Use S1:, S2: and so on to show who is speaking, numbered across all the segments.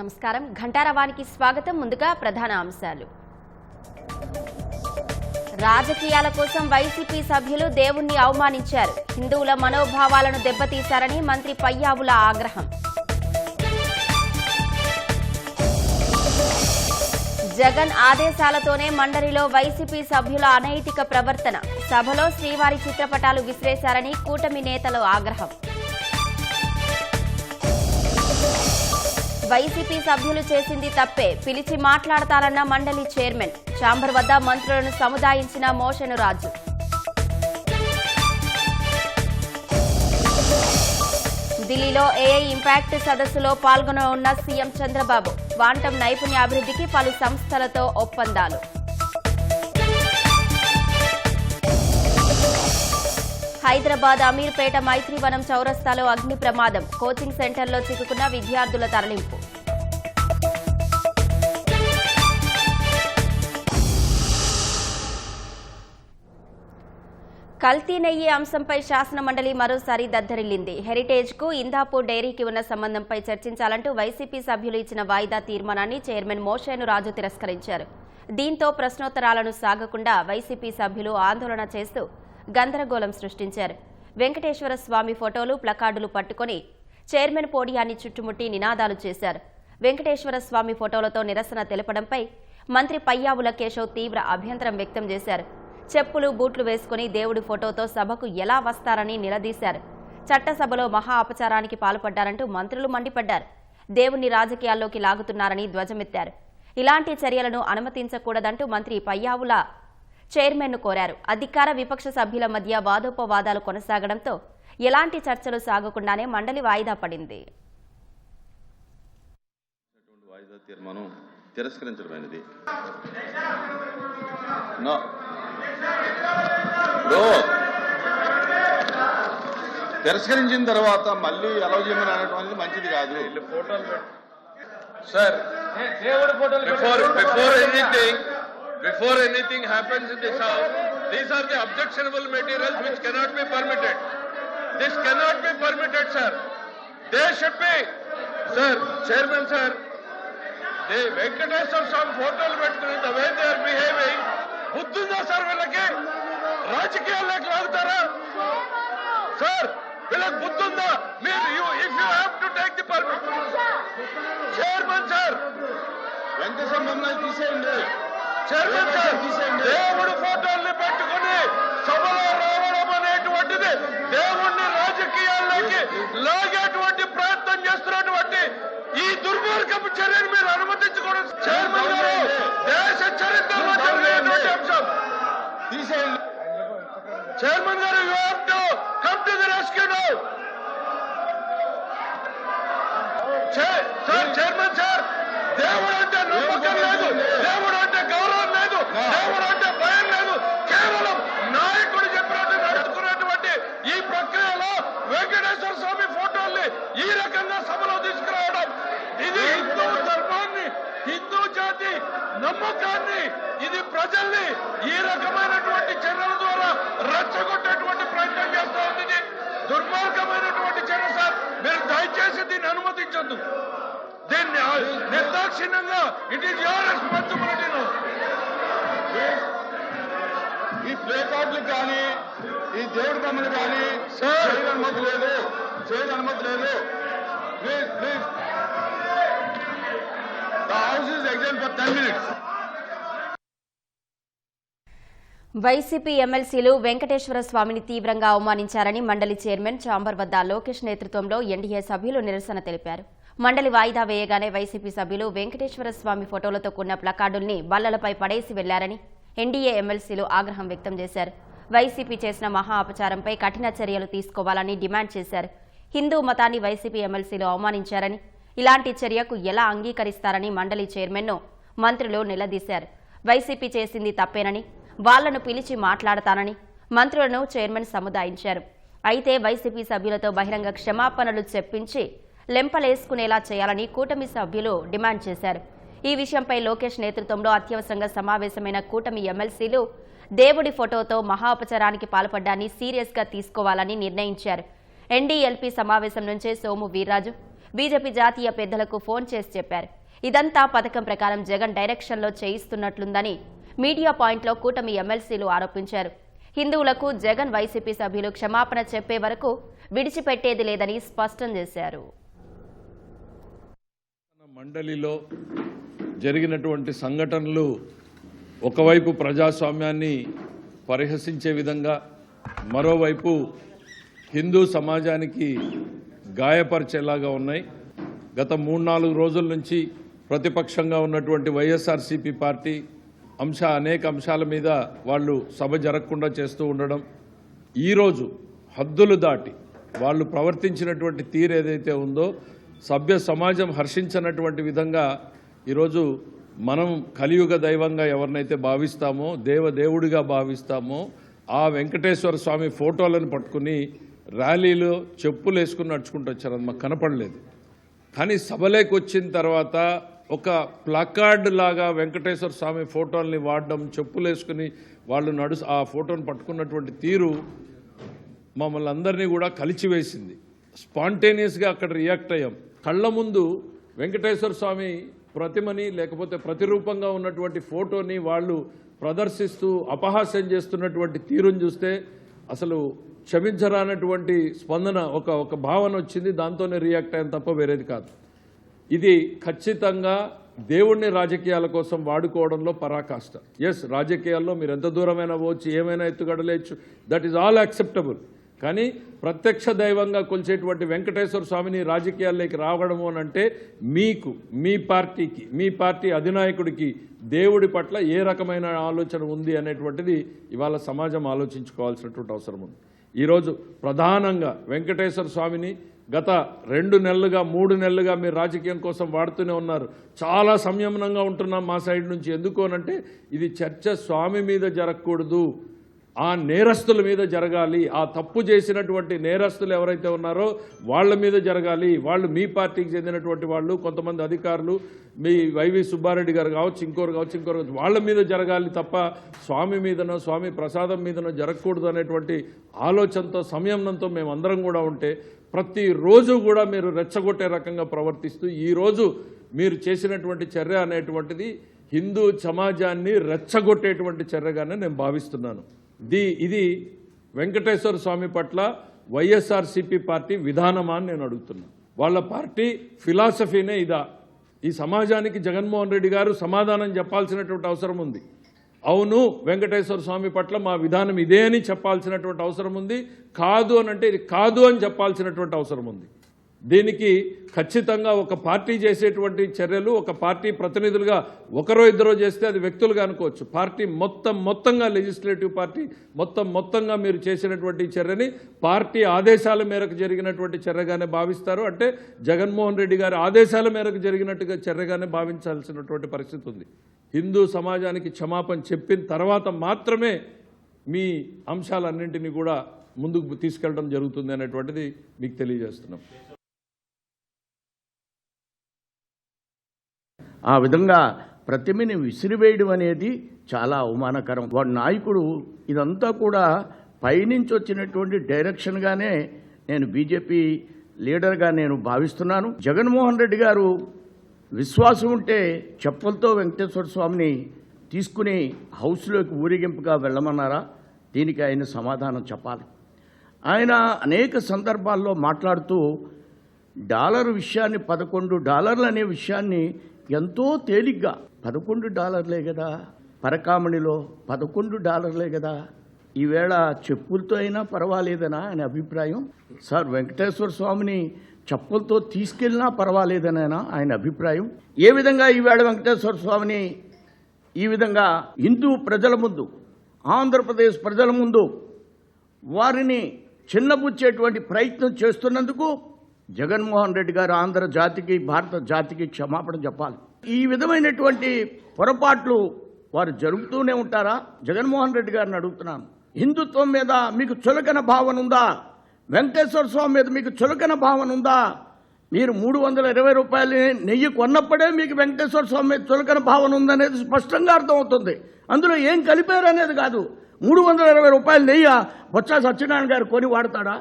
S1: నమస్కారం ఘంటారవానికి స్వాగతం. ముందుగా ప్రధాన అంశాలు. రాజకీయాల కోసం వైసీపీ సభ్యులు దేవుణ్ణి అవమానించారు. హిందువుల మనోభావాలను దెబ్బతీశారని మంత్రి పయ్యావుల ఆగ్రహం. జగన్ ఆదేశాలతోనే మండలిలో వైసీపీ సభ్యుల అనైతిక ప్రవర్తన. సభలో శ్రీవారి చిత్రపటాలు విసిరేశారని కూటమి నేతల ఆగ్రహం. వైసీపీ సభ్యులు చేసింది తప్పే, పిలిచి మాట్లాడతారన్న మండలి చైర్మన్. ఛాంబర్ వద్ద మంత్రులను సముదాయించిన మోషను రాజు. ఢిల్లీలో ఏఐ ఇంపాక్ట్ సదస్సులో పాల్గొననున్న సీఎం చంద్రబాబు. క్వాంటం నైపుణ్యాభివృద్ధికి పలు సంస్థలతో ఒప్పందాలు. హైదరాబాద్ అమీర్పేట మైత్రివనం చౌరస్తాలో అగ్ని ప్రమాదం. కోచింగ్ సెంటర్లో చిక్కుకున్న విద్యార్థుల తరలింపు. కల్తీ నెయ్యి అంశంపై శాసనమండలి మరోసారి దద్దరిల్లింది. హెరిటేజ్ కు ఇందాపూర్ డైరీకి ఉన్న సంబంధంపై చర్చించాలంటూ వైసీపీ సభ్యులు ఇచ్చిన వాయిదా తీర్మానాన్ని చైర్మన్ మోషేను రాజు తిరస్కరించారు. దీంతో ప్రశ్నోత్తరాలను సాగకుండా వైసీపీ సభ్యులు ఆందోళన చేస్తూ గందరగోళం సృష్టించారు. వెంకటేశ్వర స్వామి ఫోటోలు, ప్లకార్డులు పట్టుకుని చైర్మన్ పోడియాన్ని చుట్టుముట్టి నినాదాలు చేశారు. వెంకటేశ్వర స్వామి ఫోటోలతో నిరసన తెలపడంపై మంత్రి పయ్యావుల కేశవ్ తీవ్ర అభ్యంతరం వ్యక్తం చేశారు. చెప్పులు, బూట్లు వేసుకుని దేవుడి ఫోటోతో సభకు ఎలా వస్తారని నిలదీశారు. చట్టసభలో మహా అపచారానికి పాల్పడ్డారంటూ మంత్రులు మండిపడ్డారు. దేవుణ్ణి రాజకీయాల్లోకి లాగుతున్నారని ధ్వజమెత్తారు. ఇలాంటి చర్యలను అనుమతించకూడదంటూ మంత్రి పయ్యావుల చైర్మన్ను కోరారు. అధికార విపక్ష సభ్యుల మధ్య వాదోపవాదాలు కొనసాగడంతో ఎలాంటి చర్చలు సాగకుండానే మండలి వాయిదా పడింది.
S2: తిరస్కరించడమైనది. తిరస్కరించిన తర్వాత మళ్ళీ అలౌ చేయమని అనడం అనేది మంచిది కాదు.
S3: Sir, before anything happens in this house, these are the objectionable materials which cannot be permitted. This cannot be permitted, sir. They should be, sir, chairman sir, the Venkateswara Swami photos పెట్టుకుని the way they are behaving, బుద్ధుందా sir వీళ్ళకి? రాజకీయాల్లోకి లాగుతారా sir? వీళ్ళకి బుద్ధుందా? మీరు if you have to take the permission, chairman sir,
S2: Venkateswara మమ్మల్ని తీసేయండి.
S3: Chairman sir, దేవుడు ఫోటోల్ని పెట్టుకుని సభలో రావడం అనేటువంటిది దేవుణ్ణి రాజకీయాల్లోకి లాగేటువంటి ప్రయత్నం చేస్తున్నటువంటి ఈ దుర్మార్గపు చర్యను మీరు అనుమతించకూడదు. చైర్మన్ గారు, దేశ చరిత్రలో జరిగినటువంటి అంశం
S2: తీసేయండి.
S3: చైర్మన్ గారు, you have to come to the rescue now. Sir, chairman sir, దేవుడు అంటే నమ్మకం లేదు, దేవుడు అంటే గౌరవం లేదు, దేవుడు అంటే భయం లేదు. కేవలం నాయకుడు చెప్పినట్టు నడుచుకున్నటువంటి ఈ ప్రక్రియలో వెంకటేశ్వర స్వామి ఫోటోల్ని ఈ రకంగా సభలో తీసుకురావడం, ఇది హిందూ ధర్మాన్ని, హిందూ జాతి నమ్మకాన్ని, ఇది ప్రజల్ని ఈ రకమైనటువంటి చర్యల ద్వారా రెచ్చగొట్టేటువంటి ప్రయత్నం చేస్తూ ఉంది. ఇది దుర్మార్గమైనటువంటి చర్య సార్. మీరు దయచేసి దీన్ని అనుమతించొద్దు. దీన్ని నిర్దాక్షిణ్యంగా ఇట్ ఈస్ యువర్ రెస్పాన్సిబిలిటీ.
S2: ఈ ప్లే కార్డులు కానీ, ఈ దేవుడి బొమ్మలు కానీ చేయని అనుమతి లేదు, చేయని అనుమతి లేదు. Please please, the house is exam for 10 minutes.
S1: YCP ఎమ్మెల్సీలు వెంకటేశ్వర స్వామిని తీవ్రంగా అవమానించారని మండలి చైర్మన్ ఛాంబర్ వద్ద లోకేష్ నేతృత్వంలో ఎన్డీఏ సభ్యులు నిరసన తెలిపారు. మండలి వాయిదా వేయగానే వైసీపీ సభ్యులు వెంకటేశ్వర స్వామి ఫోటోలతో కూడిన ప్లకార్డుల్ని బల్లలపై పడేసి వెళ్లారని ఎన్డీఏ ఎమ్మెల్సీలు ఆగ్రహం వ్యక్తం చేశారు. వైసీపీ చేసిన మహా అపచారంపై కఠిన చర్యలు తీసుకోవాలని డిమాండ్ చేశారు. హిందూ మతాన్ని వైసీపీ ఎమ్మెల్సీలు అవమానించారని, ఇలాంటి చర్యకు ఎలా అంగీకరిస్తారని మండలి చైర్మన్ను మంత్రులు నిలదీశారు. వైసీపీ చేసింది తప్పేనని, వాళ్లను పిలిచి మాట్లాడతానని మంత్రులను చైర్మన్ సముదాయించారు. అయితే వైసీపీ సభ్యులతో బహిరంగ క్షమాపణలు చెప్పించి లెంపలేసుకునేలా చేయాలని కూటమి సభ్యులు డిమాండ్ చేశారు. ఈ విషయంపై లోకేష్ నేతృత్వంలో అత్యవసరంగా సమావేశమైన కూటమి ఎమ్మెల్సీలు దేవుడి ఫోటోతో మహా అపచారానికి పాల్పడ్డాన్ని సీరియస్ గా తీసుకోవాలని నిర్ణయించారు. ఎన్డీఎల్పీ సమావేశం నుంచే సోము వీర్రాజు బీజేపీ జాతీయ పెద్దలకు ఫోన్ చేసి చెప్పారు. ఇదంతా పథకం ప్రకారం జగన్ డైరెక్షన్లో చేయిస్తున్నట్లుందని మీడియా పాయింట్లో కూటమి ఎమ్మెల్సీలు ఆరోపించారు. హిందువులకు జగన్ వైసీపీ సభ్యులు క్షమాపణ చెప్పే వరకు విడిచిపెట్టేది లేదని స్పష్టం చేశారు.
S3: మండలిలో జరిగినటువంటి సంఘటనలు ఒకవైపు ప్రజాస్వామ్యాన్ని పరిహసించే విధంగా, మరోవైపు హిందూ సమాజానికి గాయపరిచేలాగా ఉన్నాయి. గత 3-4 రోజుల నుంచి ప్రతిపక్షంగా ఉన్నటువంటి వైఎస్ఆర్సీపీ పార్టీ అనేక అంశాల మీద వాళ్ళు సభ జరగకుండా చేస్తూ ఉండడం, ఈరోజు హద్దులు దాటి వాళ్ళు ప్రవర్తించినటువంటి తీరు ఏదైతే ఉందో సభ్య సమాజం హర్షించినటువంటి విధంగా ఈరోజు మనం కలియుగ దైవంగా ఎవరినైతే భావిస్తామో, దేవుడిగా భావిస్తామో ఆ వెంకటేశ్వర స్వామి ఫోటోలను పట్టుకుని ర్యాలీలో చెప్పులు వేసుకుని నడుచుకుంటూ వచ్చారు. అది మాకు కనపడలేదు. కానీ సభలోకి వచ్చిన తర్వాత ఒక ప్లకార్డ్ లాగా వెంకటేశ్వర స్వామి ఫోటోల్ని వాడడం, చెప్పులు వేసుకుని వాళ్ళు ఆ ఫోటోను పట్టుకున్నటువంటి తీరు మమ్మల్ని అందరినీ కూడా కలిచివేసింది. స్పాంటేనియస్గా అక్కడ రియాక్ట్ అయ్యాం. కళ్ళ ముందు వెంకటేశ్వర స్వామి ప్రతిమని లేకపోతే ప్రతిరూపంగా ఉన్నటువంటి ఫోటోని వాళ్ళు ప్రదర్శిస్తూ అపహాస్యం చేస్తున్నటువంటి తీరును చూస్తే అసలు క్షమించరానటువంటి స్పందన, ఒక భావన వచ్చింది. దాంతోనే రియాక్ట్ అయ్యాం తప్ప వేరేది కాదు. ఇది ఖచ్చితంగా దేవుణ్ణి రాజకీయాల కోసం వాడుకోవడంలో పరాకాష్ట. ఎస్, రాజకీయాల్లో మీరు ఎంత దూరమైనా పోవచ్చు, ఏమైనా ఎత్తుగడలేచ్చు, దట్ ఈజ్ ఆల్ యాక్సెప్టబుల్. కానీ ప్రత్యక్ష దైవంగా కొలిచేటువంటి వెంకటేశ్వర స్వామిని రాజకీయాల్లోకి రావడము అని అంటే మీకు, మీ పార్టీకి, మీ పార్టీ అధినాయకుడికి దేవుడి పట్ల ఏ రకమైన ఆలోచన ఉంది అనేటువంటిది ఇవాళ సమాజం ఆలోచించుకోవాల్సినటువంటి అవసరం ఉంది. ఈరోజు ప్రధానంగా వెంకటేశ్వర స్వామిని గత 2 నెలలుగా 3 నెలలుగా మీరు రాజకీయం కోసం వాడుతూనే ఉన్నారు. చాలా సంయమనంగా ఉంటున్నాం మా సైడ్ నుంచి. ఎందుకు అనంటే ఇది చర్చ స్వామి మీద జరగకూడదు, ఆ నేరస్తుల మీద జరగాలి. ఆ తప్పు చేసినటువంటి నేరస్తులు ఎవరైతే ఉన్నారో వాళ్ళ మీద జరగాలి. వాళ్ళు మీ పార్టీకి చెందినటువంటి వాళ్ళు, కొంతమంది అధికారులు, మీ వైవి సుబ్బారెడ్డి గారు కావచ్చు, ఇంకోరు కావచ్చు, వాళ్ళ మీద జరగాలి తప్ప స్వామి మీదనో స్వామి ప్రసాదం మీదనో జరగకూడదు అనేటువంటి ఆలోచనతో, సంయమనంతో మేమందరం కూడా ఉంటే ప్రతిరోజు కూడా మీరు రెచ్చగొట్టే రకంగా ప్రవర్తిస్తూ ఈరోజు మీరు చేసినటువంటి చర్య అనేటువంటిది హిందూ సమాజాన్ని రెచ్చగొట్టేటువంటి చర్యగానే నేను భావిస్తున్నాను. ఇది వెంకటేశ్వర స్వామి పట్ల వైఎస్ఆర్సీపీ పార్టీ విధానమా అని నేను అడుగుతున్నాను. వాళ్ళ పార్టీ ఫిలాసఫీనే ఇదా? ఈ సమాజానికి జగన్మోహన్ రెడ్డి గారు సమాధానం చెప్పాల్సినటువంటి అవసరం ఉంది. అవును, వెంకటేశ్వర స్వామి పట్ల మా విధానం ఇదే అని చెప్పాల్సినటువంటి అవసరం ఉంది. కాదు అని అంటే ఇది కాదు అని చెప్పాల్సినటువంటి అవసరం ఉంది. దీనికి ఖచ్చితంగా ఒక పార్టీ చేసేటువంటి చర్యలు, ఒక పార్టీ ప్రతినిధులుగా ఒకరో ఇద్దరో చేస్తే అది వ్యక్తులుగా అనుకోవచ్చు. పార్టీ మొత్తంగా లెజిస్లేటివ్ పార్టీ మొత్తంగా మీరు చేసినటువంటి చర్యని పార్టీ ఆదేశాల మేరకు జరిగినటువంటి చర్యగానే భావిస్తారు. అంటే జగన్మోహన్ రెడ్డి గారి ఆదేశాల మేరకు జరిగినట్టుగా చర్యగానే భావించాల్సినటువంటి పరిస్థితి ఉంది. హిందూ సమాజానికి క్షమాపణ చెప్పిన తర్వాత మాత్రమే మీ అంశాలన్నింటినీ కూడా ముందుకు తీసుకెళ్ళడం జరుగుతుంది అనేటువంటిది మీకు తెలియజేస్తున్నాం.
S4: ఆ విధంగా ప్రతిమని విసిరివేయడం అనేది చాలా అవమానకరం. వాడు నాయకుడు ఇదంతా కూడా పైనుంచి వచ్చినటువంటి డైరెక్షన్గానే నేను బీజేపీ లీడర్గా నేను భావిస్తున్నాను. జగన్మోహన్ రెడ్డి గారు విశ్వాసం ఉంటే చెప్పులతో వెంకటేశ్వర స్వామిని తీసుకుని హౌస్లోకి ఊరేగింపుగా వెళ్ళమన్నారా? దీనికి ఆయన సమాధానం చెప్పాలి. ఆయన అనేక సందర్భాల్లో మాట్లాడుతూ డాలర్ విషయాన్ని, $11 అనే విషయాన్ని ఎంతో తేలిగ్గా, $11 కదా, పరకామణిలో $11 కదా, ఈవేళ చెప్పులతో అయినా పర్వాలేదనా ఆయన అభిప్రాయం? సార్, వెంకటేశ్వర స్వామిని చెప్పులతో తీసుకెళ్ళినా పర్వాలేదనేనా ఆయన అభిప్రాయం? ఏ విధంగా ఈవేళ వెంకటేశ్వర స్వామిని ఈ విధంగా హిందూ ప్రజల ముందు, ఆంధ్రప్రదేశ్ ప్రజల ముందు వారిని చిన్నబుచ్చేటువంటి ప్రయత్నం చేస్తున్నందుకు జగన్మోహన్ రెడ్డి గారు ఆంధ్ర జాతికి, భారత జాతికి క్షమాపణ చెప్పాలి. ఈ విధమైనటువంటి పొరపాట్లు వారు జరుగుతూనే ఉంటారా? జగన్మోహన్ రెడ్డి గారిని అడుగుతున్నాను. హిందుత్వం మీద మీకు చులకన భావన ఉందా? వెంకటేశ్వర స్వామి మీద మీకు చులకన భావన ఉందా? మీరు $320 నెయ్యి కొన్నప్పుడే మీకు వెంకటేశ్వర స్వామి మీద చులకన భావన ఉందనేది స్పష్టంగా అర్థమవుతుంది. అందులో ఏం కలిపారు అనేది కాదు. $320 నెయ్యి బొత్స సత్యనారాయణ గారు కొని వాడతాడా?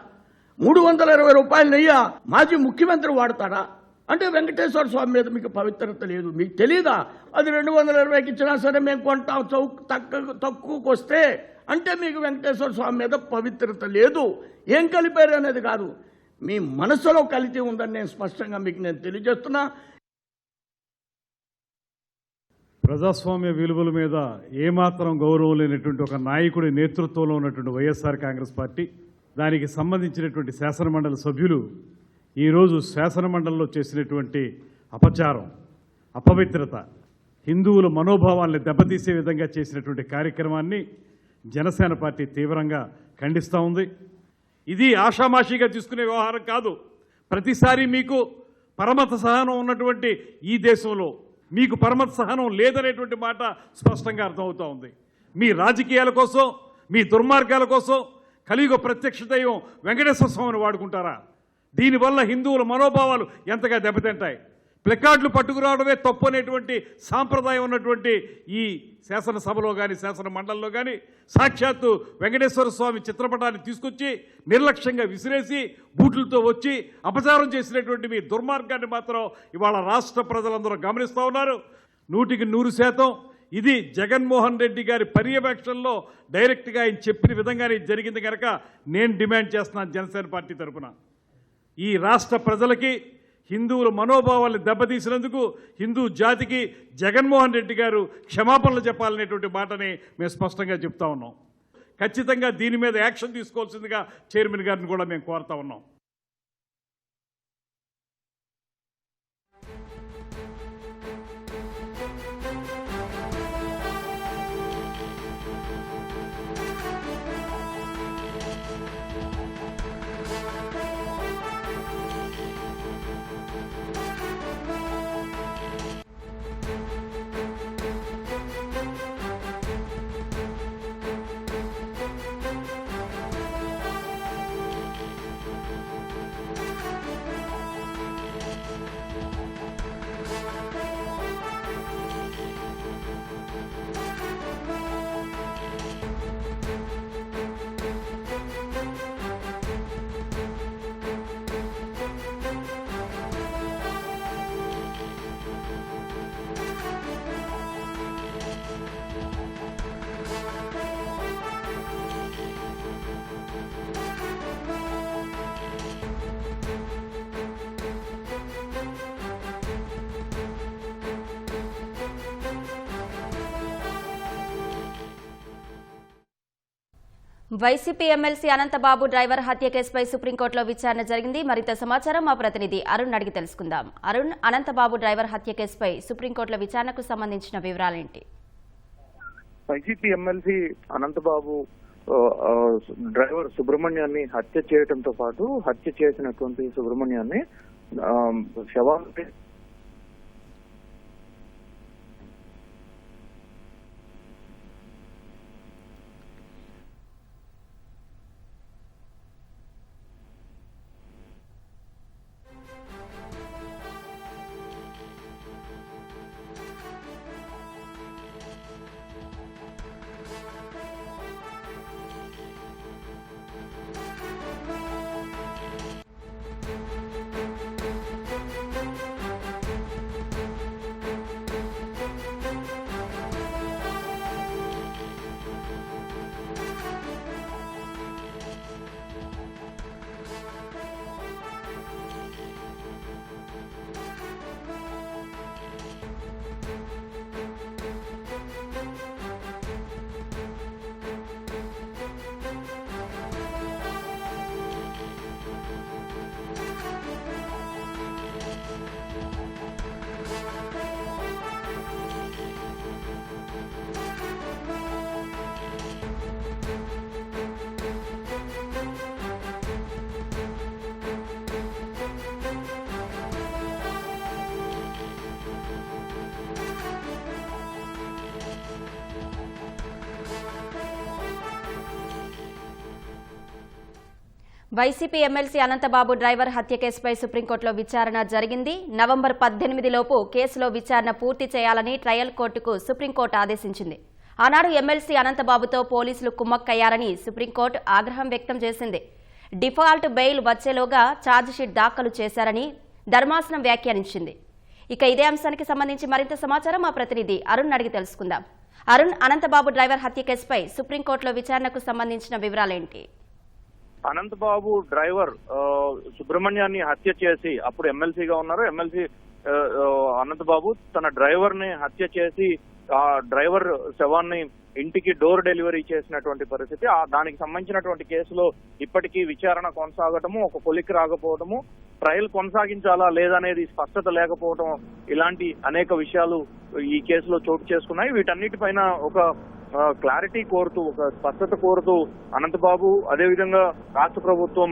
S4: $320 నెయ్యి మాజీ ముఖ్యమంత్రి వాడతాడా? అంటే వెంకటేశ్వర స్వామి మీద మీకు పవిత్రత లేదు, మీకు తెలీదా? అది 220కి ఇచ్చినా సరే మేము కొంటాం తక్కువకు వస్తే, అంటే మీకు వెంకటేశ్వర స్వామి మీద పవిత్రత లేదు. ఏం కలిపారు అనేది కాదు, మీ మనసులో కలిసి ఉందని నేను స్పష్టంగా మీకు నేను తెలియజేస్తున్నా.
S5: ప్రజాస్వామ్య విలువల మీద ఏమాత్రం గౌరవం లేనటువంటి ఒక నాయకుడి నేతృత్వంలో ఉన్నటువంటి వైఎస్ఆర్ కాంగ్రెస్ పార్టీ, దానికి సంబంధించినటువంటి శాసనమండలి సభ్యులు ఈరోజు శాసనమండలిలో చేసినటువంటి అపచారం, అపవిత్రత, హిందువుల మనోభావాల్ని దెబ్బతీసే విధంగా చేసినటువంటి కార్యక్రమాన్ని జనసేన పార్టీ తీవ్రంగా ఖండిస్తూ ఉంది. ఇది ఆషామాషిగా తీసుకునే వ్యవహారం కాదు. ప్రతిసారి మీకు పరమత సహనం ఉన్నటువంటి ఈ దేశంలో మీకు పరమత సహనం లేదనేటువంటి మాట స్పష్టంగా అర్థమవుతూ ఉంది. మీ రాజకీయాల కోసం, మీ దుర్మార్గాల కోసం కలియుగ ప్రత్యక్ష దైవం వెంకటేశ్వర స్వామిని వాడుకుంటారా? దీనివల్ల హిందువుల మనోభావాలు ఎంతగా దెబ్బతింటాయి. ప్లకార్డులు పట్టుకురావడమే తప్పు అనేటువంటి సాంప్రదాయం ఉన్నటువంటి ఈ శాసనసభలో కానీ శాసన మండలిలో కానీ సాక్షాత్తు వెంకటేశ్వర స్వామి చిత్రపటాన్ని తీసుకొచ్చి నిర్లక్ష్యంగా విసిరేసి బూట్లతో వచ్చి అపచారం చేసినటువంటి మీ దుర్మార్గాన్ని మాత్రం ఇవాళ రాష్ట్ర ప్రజలందరూ గమనిస్తూ ఉన్నారు. 100% ఇది జగన్మోహన్ రెడ్డి గారి పర్యవేక్షణలో డైరెక్ట్గా ఆయన చెప్పిన విధంగానే జరిగింది కనుక నేను డిమాండ్ చేస్తున్నాను జనసేన పార్టీ తరఫున, ఈ రాష్ట్ర ప్రజలకి హిందువుల మనోభావాలను దెబ్బతీసినందుకు హిందూ జాతికి జగన్మోహన్ రెడ్డి గారు క్షమాపణలు చెప్పాలనేటువంటి మాటని మేము స్పష్టంగా చెప్తా ఉన్నాం. ఖచ్చితంగా దీని మీద యాక్షన్ తీసుకోవాల్సిందిగా చైర్మన్ గారిని కూడా మేము కోరుతా ఉన్నాం.
S1: వైసీపీ ఎమ్మెల్సీ అనంతబాబు డ్రైవర్ హత్య కేసుపై సుప్రీంకోర్టులో విచారణ జరిగింది. మరింత సమాచారం మా ప్రతినిధి అరుణ్ అడిగి తెలుసుకుందాం. అరుణ్, అనంతబాబు డ్రైవర్ హత్య కేసుపై సుప్రీంకోర్టులో విచారణకు సంబంధించిన వివరాలేంటి?
S6: వైసీపీ ఎమ్మెల్సీ అనంతబాబు డ్రైవర్ సుబ్రహ్మణ్యాన్ని హత్య చేయడంతో పాటు హత్య చేసినటువంటి సుబ్రహ్మణ్యాన్ని శవాన్ని
S1: వైసీపీ ఎమ్మెల్సీ అనంతబాబు డ్రైవర్ హత్య కేసుపై సుప్రీంకోర్టులో విచారణ జరిగింది. నవంబర్ 18 లోపు కేసులో విచారణ పూర్తి చేయాలని ట్రయల్ కోర్టుకు సుప్రీంకోర్టు ఆదేశించింది. ఆనాడు ఎమ్మెల్సీ అనంతబాబుతో పోలీసులు కుమ్మక్కయ్యారని సుప్రీంకోర్టు ఆగ్రహం వ్యక్తం చేసింది. డిఫాల్ట్ బెయిల్ వచ్చేలోగా ఛార్జిషీట్ దాఖలు చేశారని ధర్మాసనం వ్యాఖ్యానించింది. ఇక ఇదే అంశానికి సంబంధించి మరింత సమాచారం మా ప్రతినిధి అరుణ్ అడిగి తెలుసుకుందాం. అరుణ్, అనంతబాబు డ్రైవర్ హత్య కేసుపై సుప్రీంకోర్టులో విచారణకు సంబంధించిన వివరాలేంటి?
S6: అనంతబాబు డ్రైవర్ సుబ్రహ్మణ్యాన్ని హత్య చేసి, అప్పుడు ఎమ్మెల్సీగా ఉన్నారు, ఎమ్మెల్సీ అనంతబాబు తన డ్రైవర్ ని హత్య చేసి ఆ డ్రైవర్ శవాన్ని ఇంటికి డోర్ డెలివరీ చేసినటువంటి పరిస్థితి. దానికి సంబంధించినటువంటి కేసులో ఇప్పటికీ విచారణ కొనసాగటము, ఒక కొలిక్కి రాకపోవటము, ట్రయల్ కొనసాగించాలా లేదనేది స్పష్టత లేకపోవటం, ఇలాంటి అనేక విషయాలు ఈ కేసులో చోటు చేసుకున్నాయి. వీటన్నిటిపైన ఒక క్లారిటీ కోరుతూ, ఒక స్పష్టత కోరుతూ అనంతబాబు అదేవిధంగా రాష్ట్ర ప్రభుత్వం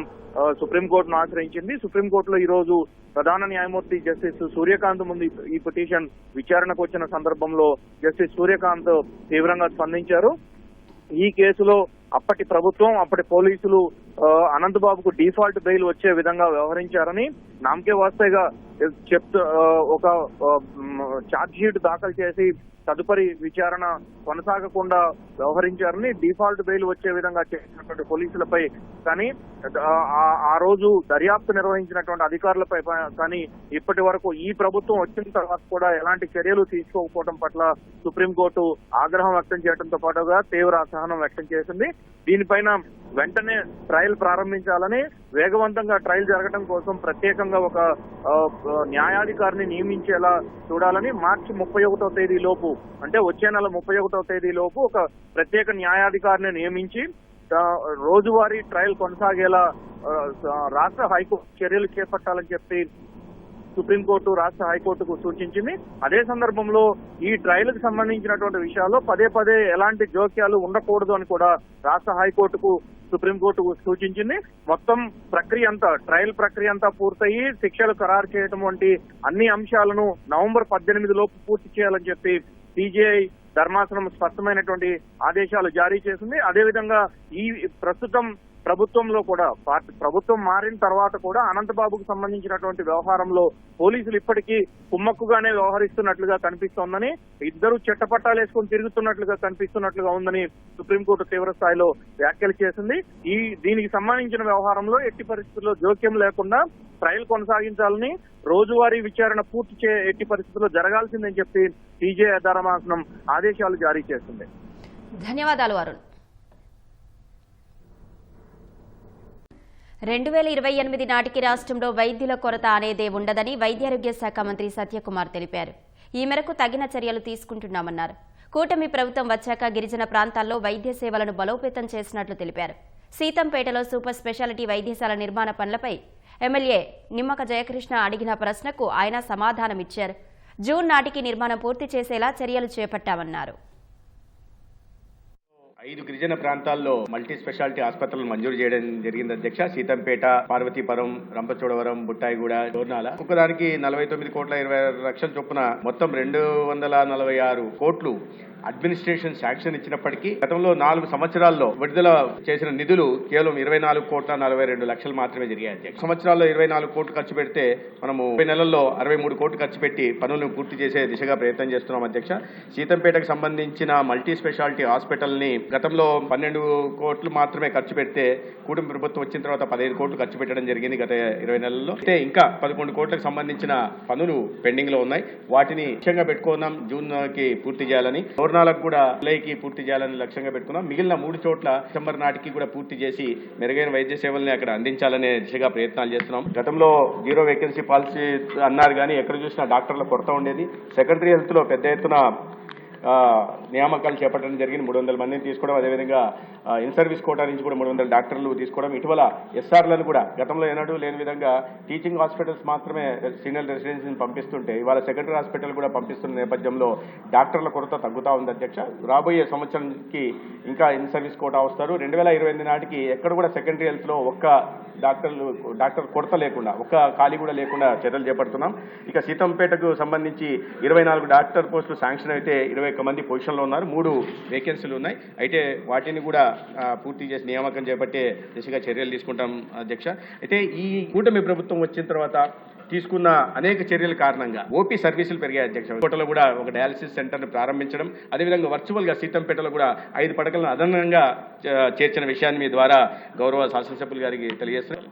S6: సుప్రీంకోర్టును ఆశ్రయించింది. సుప్రీంకోర్టులో ఈ రోజు ప్రధాన న్యాయమూర్తి జస్టిస్ సూర్యకాంత్ ముందు ఈ పిటిషన్ విచారణకు వచ్చిన సందర్భంలో జస్టిస్ సూర్యకాంత్ తీవ్రంగా స్పందించారు. ఈ కేసులో అప్పటి ప్రభుత్వం, అప్పటి పోలీసులు అనంతబాబుకు డిఫాల్ట్ బెయిల్ వచ్చే విధంగా వ్యవహరించారని, నామకే వాస్తేగా ఒక ఛార్జ్ షీట్ దాఖలు చేసి తదుపరి విచారణ కొనసాగకుండా వ్యవహరించారని, డిఫాల్ట్ బెయిల్ వచ్చే విధంగా చేసినటువంటి పోలీసులపై కానీ, ఆ రోజు దర్యాప్తు నిర్వహించినటువంటి అధికారులపై కానీ ఇప్పటి వరకు ఈ ప్రభుత్వం వచ్చిన తర్వాత కూడా ఎలాంటి చర్యలు తీసుకోకపోవడం పట్ల సుప్రీంకోర్టు ఆగ్రహం వ్యక్తం చేయడంతో పాటుగా తీవ్ర అసహనం వ్యక్తం చేసింది. దీనిపైన వెంటనే ట్రయల్ ప్రారంభించాలని, వేగవంతంగా ట్రయల్ జరగడం కోసం ప్రత్యేకంగా ఒక న్యాయాధికారిని నియమించేలా చూడాలని, మార్చి 31వ తేదీ లోపు, అంటే వచ్చే నెల 31వ తేదీ లోపు ఒక ప్రత్యేక న్యాయాధికారిని నియమించి రోజువారీ ట్రయల్ కొనసాగేలా రాష్ట్ర హైకోర్టు చర్యలు చేపట్టాలని చెప్పి సుప్రీంకోర్టు రాష్ట్ర హైకోర్టుకు సూచించింది. అదే సందర్భంలో ఈ ట్రయల్ కు సంబంధించినటువంటి విషయాల్లో పదే పదే ఎలాంటి జోక్యాలు ఉండకూడదు అని కూడా రాష్ట్ర హైకోర్టుకు సుప్రీంకోర్టుకు సూచించింది. మొత్తం ప్రక్రియ అంతా, ట్రయల్ ప్రక్రియ అంతా పూర్తయి శిక్షలు ఖరారు చేయడం వంటి అన్ని అంశాలను నవంబర్ 18 లోపు పూర్తి చేయాలని చెప్పి సిజేఐ ధర్మాసనం స్పష్టమైనటువంటి ఆదేశాలు జారీ చేసింది. అదేవిధంగా ఈ ప్రస్తుతం ప్రభుత్వంలో కూడా, ప్రభుత్వం మారిన తర్వాత కూడా అనంతబాబుకు సంబంధించినటువంటి వ్యవహారంలో పోలీసులు ఇప్పటికీ కుమ్మక్కుగానే వ్యవహరిస్తున్నట్లుగా కనిపిస్తోందని, ఇద్దరు చెట్టపట్టాలేసుకొని తిరుగుతున్నట్లుగా కనిపిస్తున్నట్లుగా ఉందని సుప్రీంకోర్టు తీవ్ర స్థాయిలో వ్యాఖ్యలు చేసింది. దీనికి సంబంధించిన వ్యవహారంలో ఎట్టి పరిస్థితుల్లో జోక్యం లేకుండా ట్రయల్ కొనసాగించాలని, రోజువారీ విచారణ పూర్తి ఎట్టి పరిస్థితుల్లో జరగాల్సిందని చెప్పి సిజేఐ ధర్మాసనం ఆదేశాలు జారీ చేసింది.
S1: ధన్యవాదాలు అరుణ్. 2028 నాటికి రాష్ట్రంలో వైద్యుల కొరత అనేదే ఉండదని వైద్యారోగ్య శాఖ మంత్రి సత్యకుమార్ తెలిపారు. ఈ మేరకు తగిన చర్యలు తీసుకుంటున్నామన్నారు. కూటమి ప్రభుత్వం వచ్చాక గిరిజన ప్రాంతాల్లో వైద్య సేవలను బలోపేతం చేసినట్లు తెలిపారు. సీతంపేటలో సూపర్ స్పెషాలిటీ వైద్యశాల నిర్మాణ పనులపై ఎమ్మెల్యే నిమ్మక జయకృష్ణ అడిగిన ప్రశ్నకు ఆయన సమాధానమిచ్చారు. జూన్ నాటికి నిర్మాణం పూర్తి చేసేలా చర్యలు చేపట్టామన్నారు.
S7: 5 గిరిజన ప్రాంతాల్లో మల్టీ స్పెషాలిటీ ఆసుపత్రులను మంజూరు చేయడం జరిగింది అధ్యక్ష. సీతంపేట, పార్వతీపురం, రంపచోడవరం, బుట్టాయిగూడ, డోర్నాల ఒక్కదానికి 49,20,00,000 చొప్పున మొత్తం 246 కోట్లు అడ్మినిస్ట్రేషన్ శాంక్షన్ ఇచ్చినప్పటికీ గతంలో 4 సంవత్సరాల్లో విడుదల చేసిన నిధులు కేవలం 24,42,00,000 మాత్రమే జరిగాయి అధ్యక్ష. సంవత్సరాల్లో 24 కోట్లు ఖర్చు పెడితే మనము 30 నెలల్లో 63 కోట్లు ఖర్చు పెట్టి పనులను పూర్తి చేసే దిశగా ప్రయత్నం చేస్తున్నాం అధ్యక్ష. సీతంపేటకు సంబంధించిన మల్టీ స్పెషాలిటీ హాస్పిటల్ ని గతంలో 12 కోట్లు మాత్రమే ఖర్చు పెడితే కూటమి ప్రభుత్వం వచ్చిన తర్వాత 15 కోట్లు ఖర్చు పెట్టడం జరిగింది గత 20 నెలల్లో. అయితే ఇంకా 11 కోట్లకు సంబంధించిన పనులు పెండింగ్ లో ఉన్నాయి. వాటిని లక్ష్యంగా పెట్టుకున్నాం జూన్ కి పూర్తి చేయాలని. డోర్నాలకు కూడా జూలైకి పూర్తి చేయాలని లక్ష్యంగా పెట్టుకున్నాం. మిగిలిన 3 చోట్ల డిసెంబర్ నాటికి కూడా పూర్తి చేసి మెరుగైన వైద్య సేవల్ని అక్కడ అందించాలనే దిశగా ప్రయత్నాలు చేస్తున్నాం. గతంలో 0 వేకెన్సీ పాలసీ అన్నారు కానీ ఎక్కడ చూసినా డాక్టర్ల కొరత ఉండేది. సెకండరీ హెల్త్ లో పెద్ద ఎత్తున నియామకాలు చేపట్టడం జరిగింది. 300 మందిని తీసుకోవడం, అదేవిధంగా ఇన్ సర్వీస్ కోటా నుంచి కూడా 300 డాక్టర్లు తీసుకోవడం. ఇటీవల ఎస్ఆర్లను కూడా గతంలో ఏనాడు లేని విధంగా టీచింగ్ హాస్పిటల్స్ మాత్రమే సీనియర్ రెసిడెన్సీని పంపిస్తుంటే ఇవాళ సెకండరీ హాస్పిటల్ కూడా పంపిస్తున్న నేపథ్యంలో డాక్టర్ల కొరత తగ్గుతా ఉంది అధ్యక్ష. రాబోయే సంవత్సరానికి ఇంకా ఇన్ సర్వీస్ కోటా వస్తారు. 2028 నాటికి ఎక్కడ కూడా సెకండరీ హెల్త్ లో ఒక్క డాక్టర్ కొరత లేకుండా, ఒక్క ఖాళీ కూడా లేకుండా చర్యలు చేపడుతున్నాం. ఇక సీతంపేటకు సంబంధించి 24 డాక్టర్ పోస్టులు శాంక్షన్ అయితే 21 మంది పొజిషన్లో ఉన్నారు. 3 వేకెన్సీలు ఉన్నాయి. అయితే వాటిని కూడా పూర్తి చేసి నియామకం చేపట్టే దిశగా చర్యలు తీసుకుంటాం అధ్యక్ష. అయితే ఈ కూటమి ప్రభుత్వం వచ్చిన తర్వాత తీసుకున్న అనేక చర్యల కారణంగా ఓపీ సర్వీసులు పెరిగాయి అధ్యక్ష. కోటలో కూడా ఒక డయాలసిస్ సెంటర్ను ప్రారంభించడం, అదేవిధంగా వర్చువల్ గా సీతంపేటలో కూడా 5 పడకలను అదనంగా చేర్చిన విషయాన్ని మీ ద్వారా గౌరవ శాసనసభ్యులు గారికి తెలియజేస్తున్నారు.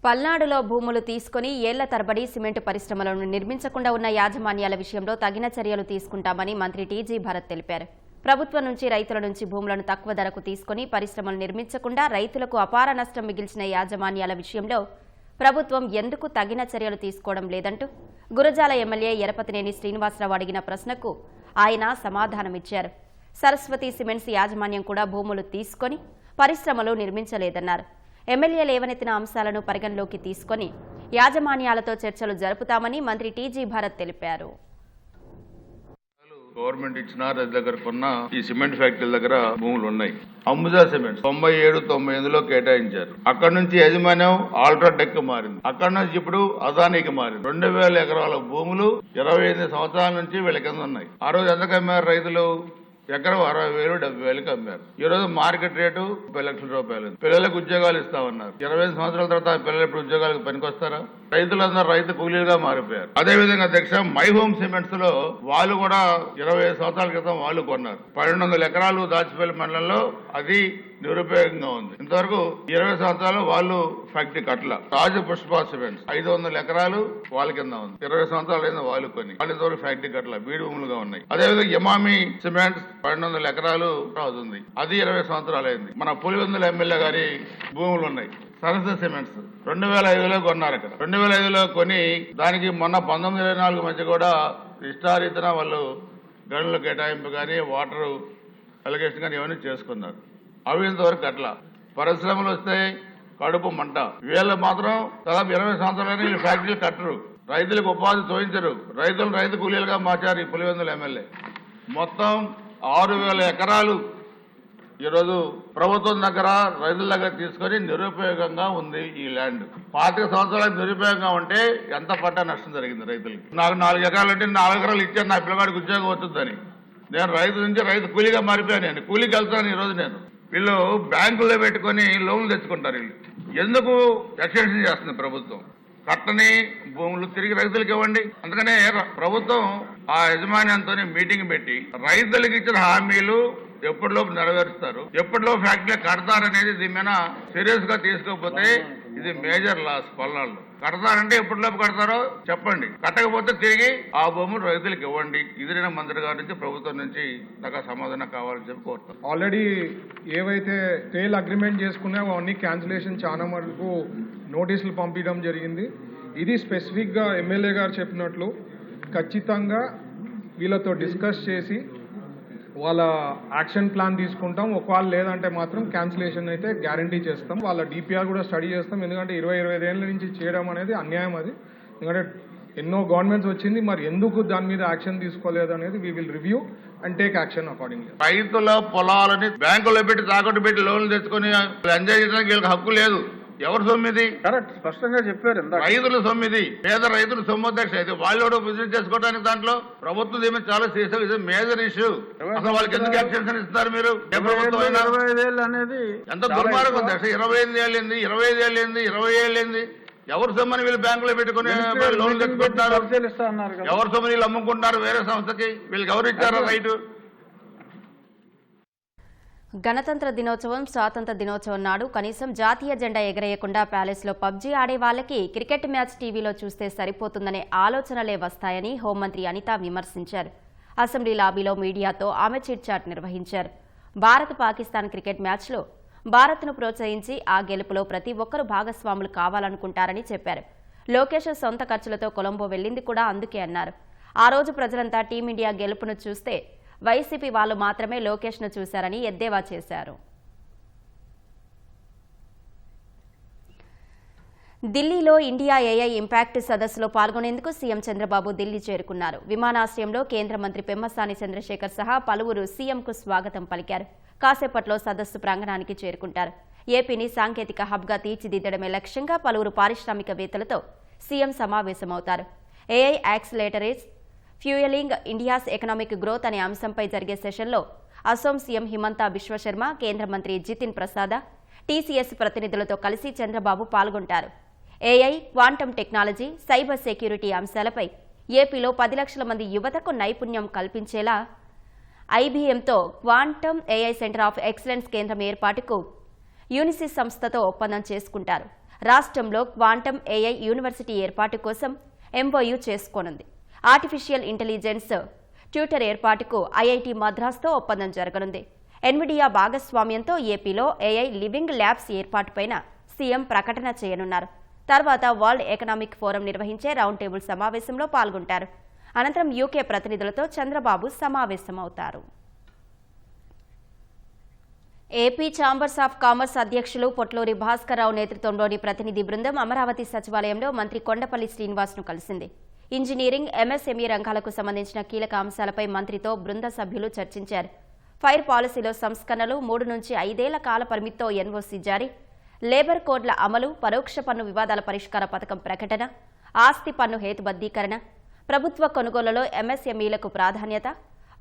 S1: పల్నాడులో భూములు తీసుకుని ఏళ్ల తరబడి సిమెంటు పరిశ్రమలను నిర్మించకుండా ఉన్న యాజమాన్యాల విషయంలో తగిన చర్యలు తీసుకుంటామని మంత్రి టీజీ భరత్ తెలిపారు. ప్రభుత్వం నుంచి రైతుల నుంచి భూములను తక్కువ ధరకు తీసుకుని పరిశ్రమలు నిర్మించకుండా రైతులకు అపార నష్టం మిగిల్చిన యాజమాన్యాల విషయంలో ప్రభుత్వం ఎందుకు తగిన చర్యలు తీసుకోవడం లేదంటూ గురజాల ఎమ్మెల్యే ఎరపతినేని శ్రీనివాసరావు అడిగిన ప్రశ్నకు ఆయన సమాధానమిచ్చారు. సరస్వతి సిమెంట్స్ యాజమాన్యం కూడా భూములు తీసుకొని పరిశ్రమలు నిర్మించలేదన్నారు. ఎమ్మెల్యే లేవనెత్తిన అంశాలను పరిగణలోకి తీసుకొని యాజమాన్యాలతో చర్చలు జరుపుతామని మంత్రి టీజీ భరత్ తెలిపారు.
S2: గవర్నమెంట్ ఇచ్చిన రైతు దగ్గర కొన్న ఈ సిమెంట్ ఫ్యాక్టరీల దగ్గర భూములు ఉన్నాయి. అంబుజా సిమెంట్ 97-98లో కేటాయించారు. అక్కడ నుంచి యాజమాన్యం ఆల్ట్రాటెక్ మారింది. అక్కడ నుంచి ఇప్పుడు అదానికి మారింది. 2000 ఎకరాల భూములు 25 సంవత్సరాల నుంచి వీళ్ళ కింద ఉన్నాయి. ఆ రోజు ఎంతకు అమ్మారు రైతులు? ఎకరం 60,000-70,000కి అమ్మారు. ఈ రోజు మార్కెట్ రేటు 10 లక్షల రూపాయలు. పిల్లలకు ఉద్యోగాలు ఇస్తామన్నారు. 25 సంవత్సరాల తర్వాత పిల్లలు ఇప్పుడు ఉద్యోగాలకు పనికొస్తారా? రైతులందరూ రైతు కూలీలుగా మారిపోయారు. అదే విధంగా అధ్యక్ష మై హోమ్ సిమెంట్స్ లో వాళ్ళు కూడా 25 సంవత్సరాల క్రితం వాళ్ళు కొన్నారు. 1200 ఎకరాలు దాచిపల్లి మండలంలో అది నిరుపయోగంగా ఉంది. ఇంతవరకు 20 సంవత్సరాలు వాళ్ళు ఫ్యాక్టరీ కట్ల. రాజు పుష్ప సిమెంట్స్ 500 ఎకరాలు వాళ్ళ కింద ఉంది. 20 సంవత్సరాలు అయినా వాళ్ళు కొని వాళ్ళు ఇంతవరకు ఫ్యాక్టరీ కట్ల బీడు భూములుగా ఉన్నాయి. అదేవిధంగా యమామి సిమెంట్స్ 1200 ఎకరాలు అవుతుంది. అది 20 సంవత్సరాలు అయింది. మన పులివెందుల ఎమ్మెల్యే గారి భూములు ఉన్నాయి. సరస్వతి సిమెంట్స్ 2005లో కొన్నారు. అక్కడ 2005లో కొని దానికి మొన్న 1924 మధ్య కూడా ఇష్టారీతన వాళ్ళు గనుల కేటాయింపు కానీ వాటర్ అలిగేషన్ కానీ ఇవన్నీ చేసుకున్నారు. అవి ఇంతవరకు అట్లా పరిశ్రమలు వస్తే కడుపు మంట. వీళ్ళు మాత్రం దాదాపు 20 సంవత్సరాలని వీళ్ళు ఫ్యాక్టరీలు కట్టరు. రైతులకు ఉపాధి తోయించరు. రైతులు రైతు కూలీలుగా మార్చారు ఈ పులివెందుల ఎమ్మెల్యే. మొత్తం 6,000 ఎకరాలు ఈరోజు ప్రభుత్వం దగ్గర రైతుల దగ్గర తీసుకొని నిరుపయోగంగా ఉంది ఈ ల్యాండ్. 25 సంవత్సరాలకు నిరుపయోగంగా ఉంటే ఎంత పట్టా నష్టం జరిగింది రైతులకి. నాకు 4 ఎకరాలు అంటే 4 ఎకరాలు ఇచ్చాను నా పిల్లగాడికి ఉద్యోగం వస్తుందని. నేను రైతు నుంచి రైతు కూలీగా మారిపోయాను. నేను కూలీకి వెళ్తాను ఈరోజు. నేను వీళ్ళు బ్యాంకుల్లో పెట్టుకొని లోన్లు తెచ్చుకుంటారు. వీళ్ళు ఎందుకు ఎక్స్టెన్షన్ చేస్తుంది ప్రభుత్వం? కట్టని భూములు తిరిగి రైతులకు ఇవ్వండి. అందుకనే ప్రభుత్వం ఆ యజమాన్యంతో మీటింగ్ పెట్టి రైతులకు ఇచ్చిన హామీలు ఎప్పటిలోపు నెరవేరుస్తారు, ఎప్పటిలోపు ఫ్యాక్టరీ కడతారనేది దీని మీద సీరియస్ గా తీసుకోకపోతే ఇది మేజర్ లాస్. పల్నాడులో కడతారంటే ఎప్పటిలోపు కడతారో చెప్పండి, కట్టకపోతే తిరిగి ఆ భూములు రైతులకు ఇవ్వండి. ఇది నేను మంత్రి గారి నుంచి ప్రభుత్వం నుంచి నాకు సమాధానం కావాలని చెప్పి కోరుతాను.
S8: ఆల్రెడీ ఏవైతే సేల్ అగ్రిమెంట్ చేసుకున్నావో అవన్నీ క్యాన్సిలేషన్ చాలా వరకు నోటీసులు పంపించడం జరిగింది. ఇది స్పెసిఫిక్గా ఎమ్మెల్యే గారు చెప్పినట్లు ఖచ్చితంగా వీళ్ళతో డిస్కస్ చేసి వాళ్ళ యాక్షన్ ప్లాన్ తీసుకుంటాం. ఒకవేళ లేదంటే మాత్రం క్యాన్సిలేషన్ అయితే గ్యారంటీ చేస్తాం. వాళ్ళ డిపిఆర్ కూడా స్టడీ చేస్తాం. ఎందుకంటే 20-25 ఏళ్ళ నుంచి చేయడం అనేది అన్యాయం. అది ఎందుకంటే ఎన్నో గవర్నమెంట్స్ వచ్చింది, మరి ఎందుకు దాని మీద యాక్షన్ తీసుకోలేదు అనేది we will review and take action accordingly.
S2: రైతుల పొలాలని బ్యాంకులో పెట్టి తాకట్టు పెట్టి లోన్లు తెచ్చుకొని ఎంజాయ్ చేయడానికి వీళ్ళకి హక్కు లేదు. ఎవరు సొమ్మిది?
S8: కరెక్ట్, స్పష్టంగా చెప్పారు.
S2: రైతుల సొమ్మిది, పేద రైతుల సొమ్ము. అధ్యక్ష అయితే వాళ్ళు బిజినెస్ చేసుకోవడానికి దాంట్లో ప్రభుత్వం ఏమో చాలా సీరియస్ మేజర్ ఇష్యూ. అసలు వాళ్ళకి ఎందుకు ఎక్స్టెన్షన్ ఇస్తారు మీరు?
S8: అనేది
S2: ఎంత దుర్మార్గం అధ్యక్ష. 25 ఏళ్ళింది, 25 ఏళ్ళింది, 20 ఏళ్ళింది. ఎవరు సొమ్మని వీళ్ళు బ్యాంకులో పెట్టుకుని లోన్లు తెచ్చుకుంటున్నారు? ఎవరు సొమ్మని వీళ్ళు అమ్ముకుంటున్నారు వేరే సంస్థకి? వీళ్ళకి ఎవరు ఇచ్చారా రైతు?
S1: గణతంత్ర దినోత్సవం, స్వాతంత్ర దినోత్సవం నాడు కనీసం జాతీయ జెండా ఎగరేయకుండా ప్యాలెస్లో పబ్జీ ఆడే వాళ్ళకి క్రికెట్ మ్యాచ్ టీవీలో చూస్తే సరిపోతుందనే ఆలోచనలే వస్తాయని హోంమంత్రి అనిత విమర్శించారు. అసెంబ్లీ లాబీలో మీడియాతో ఆమె చిట్ చాట్ నిర్వహించారు. భారత్ పాకిస్తాన్ క్రికెట్ మ్యాచ్లో భారత్ను ప్రోత్సహించి ఆ గెలుపులో ప్రతి ఒక్కరూ భాగస్వాములు కావాలనుకుంటారని చెప్పారు. లోకేష్ సొంత ఖర్చులతో కొలంబో వెళ్లింది కూడా అందుకే అన్నారు. ఆ రోజు ప్రజలంతా టీమిండియా గెలుపును చూస్తే వైసీపీ వాళ్ళు మాత్రమే లోకేష్ను చూశారని ఎద్దేవా చేశారు. ఢిల్లీలో ఇండియా ఏఐ ఇంపాక్ట్ సదస్సులో పాల్గొనేందుకు సీఎం చంద్రబాబు ఢిల్లీ చేరుకున్నారు. విమానాశ్రయంలో కేంద్ర మంత్రి పెమ్మసాని చంద్రశేఖర్ సహా పలువురు సీఎంకు స్వాగతం పలికారు. కాసేపట్లో సదస్సు ప్రాంగణానికి చేరుకుంటారు. ఏపీని సాంకేతిక హబ్గా తీర్చిదిద్దడమే లక్ష్యంగా పలువురు పారిశ్రామికవేత్తలతో సీఎం సమావేశమవుతారు. AI accelerators fuelling India's economic growth అనే అంశంపై జరిగే సెషన్లో అసోం సీఎం హిమంతా బిశ్వశర్మ, కేంద్ర మంత్రి జితిన్ ప్రసాద, టీసీఎస్ ప్రతినిధులతో కలిసి చంద్రబాబు పాల్గొంటారు. AI, quantum technology, cyber security అంశాలపై ఏపీలో 10 లక్షల మంది యువతకు నైపుణ్యం కల్పించేలా ఐబీఎంతో quantum AI centre of excellence కేంద్రం ఏర్పాటుకు యూనిసిస్ సంస్థతో ఒప్పందం చేసుకుంటారు. రాష్ట్రంలో క్వాంటమ్ ఏఐ యూనివర్సిటీ ఏర్పాటు కోసం ఎంఓయూ చేసుకోనుంది. ఆర్టిఫిషియల్ ఇంటెలిజెన్స్ ట్యూటర్ ఏర్పాటుకు ఐఐటి మద్రాస్తో ఒప్పందం జరగనుంది. ఎన్విడియా భాగస్వామ్యంతో ఏపీలో ఏఐ లివింగ్ ల్యాబ్స్ ఏర్పాటుపైన సీఎం ప్రకటన చేయనున్నారు. తర్వాత వరల్డ్ ఎకనామిక్ ఫోరం నిర్వహించే రౌండ్ టేబుల్ సమావేశంలో పాల్గొంటారు. అనంతరం యూకే ప్రతినిధులతో చంద్రబాబు సమావేశమవుతారు. ఏపీ ఛాంబర్స్ ఆఫ్ కామర్స్ అధ్యక్షులు పొట్లూరి భాస్కర్రావు నేతృత్వంలోని ప్రతినిధి బృందం అమరావతి సచివాలయంలో మంత్రి కొండపల్లి శ్రీనివాస్ను కలిసింది. ఇంజనీరింగ్, ఎంఎస్ఎంఈ రంగాలకు సంబంధించిన కీలక అంశాలపై మంత్రితో బృంద సభ్యులు చర్చించారు. ఫైర్ పాలసీలో సంస్కరణలు, 3 నుంచి 5 ఏళ్ల కాల పరిమితితో ఎన్ఓసీ జారీ, లేబర్ కోడ్ల అమలు, పరోక్ష పన్ను వివాదాల పరిష్కార పథకం ప్రకటన, ఆస్తి పన్ను హేతుబద్ధీకరణ, ప్రభుత్వ కొనుగోళ్లలో ఎంఎస్ఎంఈలకు ప్రాధాన్యత,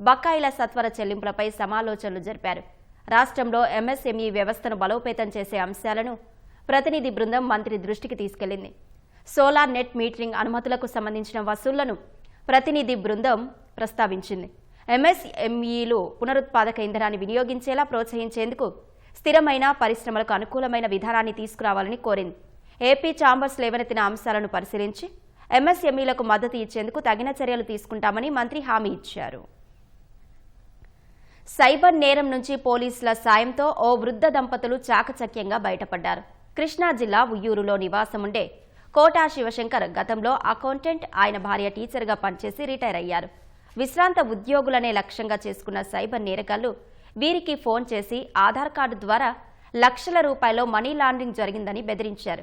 S1: బకాయిల సత్వర చెల్లింపులపై సమాలోచనలు జరిపారు. రాష్ట్రంలో ఎంఎస్ఎంఈ వ్యవస్థను బలోపేతం చేసే అంశాలను ప్రతినిధి బృందం మంత్రి దృష్టికి తీసుకెళ్లింది. సోలార్ నెట్ మీటరింగ్ అనుమతులకు సంబంధించిన వసూళ్లను ప్రతినిధి బృందం ప్రస్తావించింది. ఎంఎస్ఎంఈలు పునరుత్పాదక ఇంధనాన్ని వినియోగించేలా ప్రోత్సహించేందుకు స్థిరమైన, పరిశ్రమలకు అనుకూలమైన విధానాన్ని తీసుకురావాలని కోరింది. ఏపీ ఛాంబర్స్ లేవనెత్తిన అంశాలను పరిశీలించి ఎంఎస్ఎంఈలకు మద్దతు ఇచ్చేందుకు తగిన చర్యలు తీసుకుంటామని మంత్రి హామీ ఇచ్చారు. సైబర్ నేరం నుంచి పోలీసుల సాయంతో ఓ వృద్ధ దంపతులు చాకచక్యంగా బయటపడ్డారు. కృష్ణా జిల్లా ఉయ్యూరులో నివాసముండే కోటా శివశంకర్ గతంలో అకౌంటెంట్, ఆయన భార్య టీచర్గా పనిచేసి రిటైర్ అయ్యారు. విశ్రాంత ఉద్యోగులనే లక్ష్యంగా చేసుకున్న సైబర్ నేరగాళ్లు వీరికి ఫోన్ చేసి ఆధార్ కార్డు ద్వారా లక్షల రూపాయల మనీ లాండరింగ్ జరిగిందని బెదిరించారు.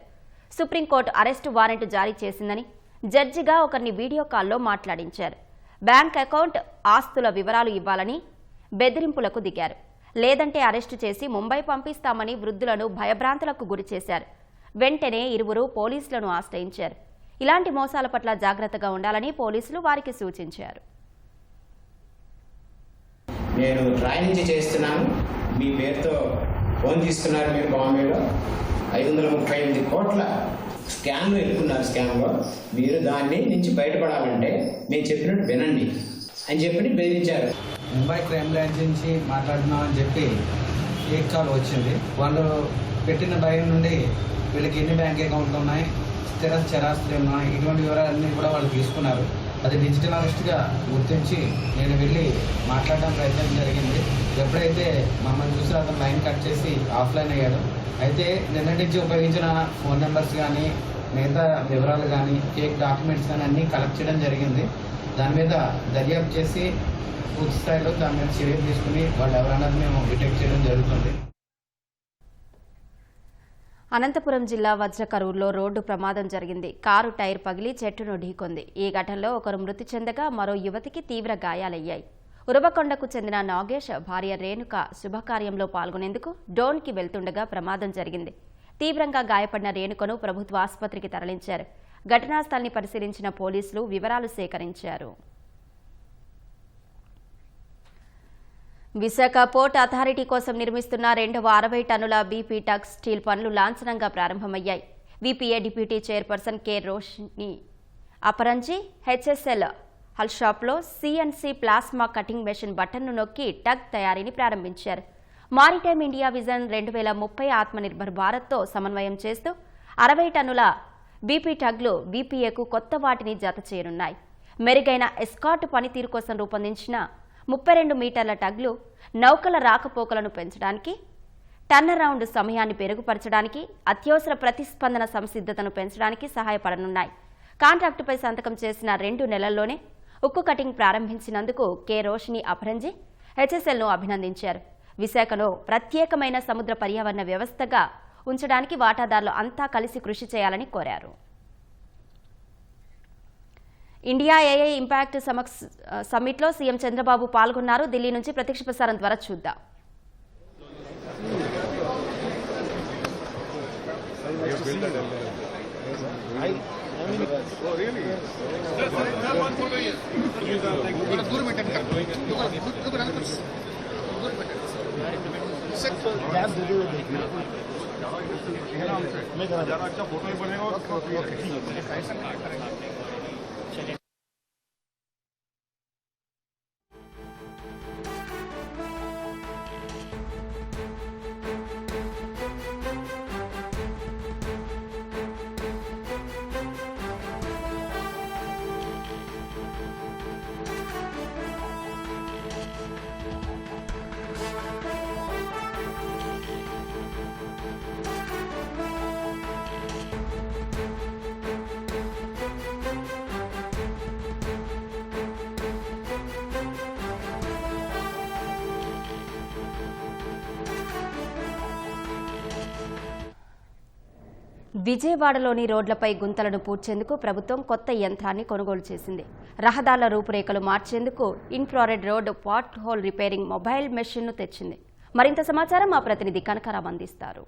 S1: సుప్రీంకోర్టు అరెస్టు వారెంట్ జారీ చేసిందని, జడ్జిగా ఒకరిని వీడియో కాల్లో మాట్లాడించారు. బ్యాంక్ అకౌంట్, ఆస్తుల వివరాలు ఇవ్వాలని బెదిరింపులకు దిగారు. లేదంటే అరెస్టు చేసి ముంబై పంపిస్తామని వృద్ధులను భయభ్రాంతులకు గురిచేశారు. వెంటనే ఇరువురు పోలీసులను ఆశ్రయించారు. ఇలాంటి మోసాల పట్ల జాగ్రత్తగా ఉండాలని పోలీసులు వారికి సూచించారు.
S9: నేను ట్రై నుంచి చేస్తున్నాను, మీ పేరుతో ఫోన్ తీసుకున్నారు, మీరు బాంబేలో 538 కోట్ల స్కామ్లో ఇరుక్కున్నారు. స్కామ్లో మీరు దాన్ని నుంచి బయటపడాలంటే నేను చెప్పినట్టు వినండి అని చెప్పి బెదిరించారు.
S10: ముంబై క్రైమ్ బ్రాంచ్ నుంచి మాట్లాడుతున్నామని చెప్పి ఫేక్ కాల్ వచ్చింది. వాళ్ళు పెట్టిన భయం నుండి వీళ్ళకి ఎన్ని బ్యాంక్ అకౌంట్లు ఉన్నాయి, చరాస్తులు ఉన్నాయి, ఇటువంటి వివరాలన్నీ కూడా వాళ్ళు తీసుకున్నారు. అది డిజిటల్ అరెస్ట్గా గుర్తించి నేను వెళ్ళి మాట్లాడడం ప్రయత్నం జరిగింది. ఎప్పుడైతే మమ్మల్ని చూసి అతను లైన్ కట్ చేసి ఆఫ్లైన్ అయ్యాడు. అయితే నిన్నటి నుంచి ఉపయోగించిన ఫోన్ నెంబర్స్ కానీ, మిగతా వివరాలు కానీ, ఫేక్ డాక్యుమెంట్స్ కానీ అన్నీ కలెక్ట్ చేయడం జరిగింది. దాని మీద దర్యాప్తు చేసి పూర్తి స్థాయిలో దాని మీద చర్యలు తీసుకుని వాళ్ళు ఎవరన్నది మేము డిటెక్ట్ చేయడం జరుగుతుంది.
S1: అనంతపురం జిల్లా వజ్రకరూరులో రోడ్డు ప్రమాదం జరిగింది. కారు టైర్ పగిలి చెట్టును ఢీకొంది. ఈ ఘటనలో ఒకరు మృతి చెందగా మరో యువతికి తీవ్ర గాయాలయ్యాయి. ఉరవకొండకు చెందిన నాగేష్ భార్య రేణుక శుభకార్యంలో పాల్గొనేందుకు డోన్కి వెళ్తుండగా ప్రమాదం జరిగింది. తీవ్రంగా గాయపడిన రేణుకను ప్రభుత్వ ఆసుపత్రికి తరలించారు. ఘటనా స్థలాన్ని పరిశీలించిన పోలీసులు వివరాలు సేకరించారు. విశాఖ పోర్ట్ అథారిటీ కోసం నిర్మిస్తున్న 260 టన్నుల బీపీ టగ్ స్టీల్ పనులు లాంఛనంగా ప్రారంభమయ్యాయి. VPA deputy chairperson K Roshini Aparanji HSL హల్షాప్లో సిఎన్సి ప్లాస్మా కటింగ్ మెషిన్ బటన్ను నొక్కి టగ్ తయారీని ప్రారంభించారు. మారిటైమ్ ఇండియా విజన్ 2030 ఆత్మనిర్భర్ భారత్తో సమన్వయం చేస్తూ 60 టన్నుల బీపీ టగ్లు వీపీఏకు కొత్త వాటిని జత చేయనున్నాయి. మెరుగైన ఎస్కాట్ పనితీరు కోసం రూపొందించిన 32 మీటర్ల టగ్లు నౌకల రాకపోకలను పెంచడానికి, టర్నరౌండ్ సమయాన్ని పెరుగుపరచడానికి, అత్యవసర ప్రతిస్పందన సంసిద్ధతను పెంచడానికి సహాయపడనున్నాయి. కాంట్రాక్టుపై సంతకం చేసిన 2 నెలల్లోనే ఉక్కు కటింగ్ ప్రారంభించినందుకు కె రోషిని అపరంజి హెచ్ఎస్ఎల్ను అభినందించారు. విశాఖలో ప్రత్యేకమైన సముద్ర పర్యావరణ వ్యవస్థగా ఉంచడానికి వాటాదారులు అంతా కలిసి కృషి చేయాలని కోరారు. ఇండియా ఏఐ ఇంపాక్ట్ సమ్మిట్లో సీఎం చంద్రబాబు పాల్గొన్నారు. ఢిల్లీ నుంచి ప్రత్యక్ష ప్రసారం ద్వారా చూద్దాం. విజయవాడలోని రోడ్లపై గుంతలను పూడ్చేందుకు ప్రభుత్వం కొత్త యంత్రాన్ని కొనుగోలు చేసింది. రహదారుల రూపురేఖలు మార్చేందుకు infrared road pothole repairing mobile మెషిన్ను తెచ్చింది. మరింత సమాచారం మా ప్రతినిధి కనకరాం అందిస్తారు.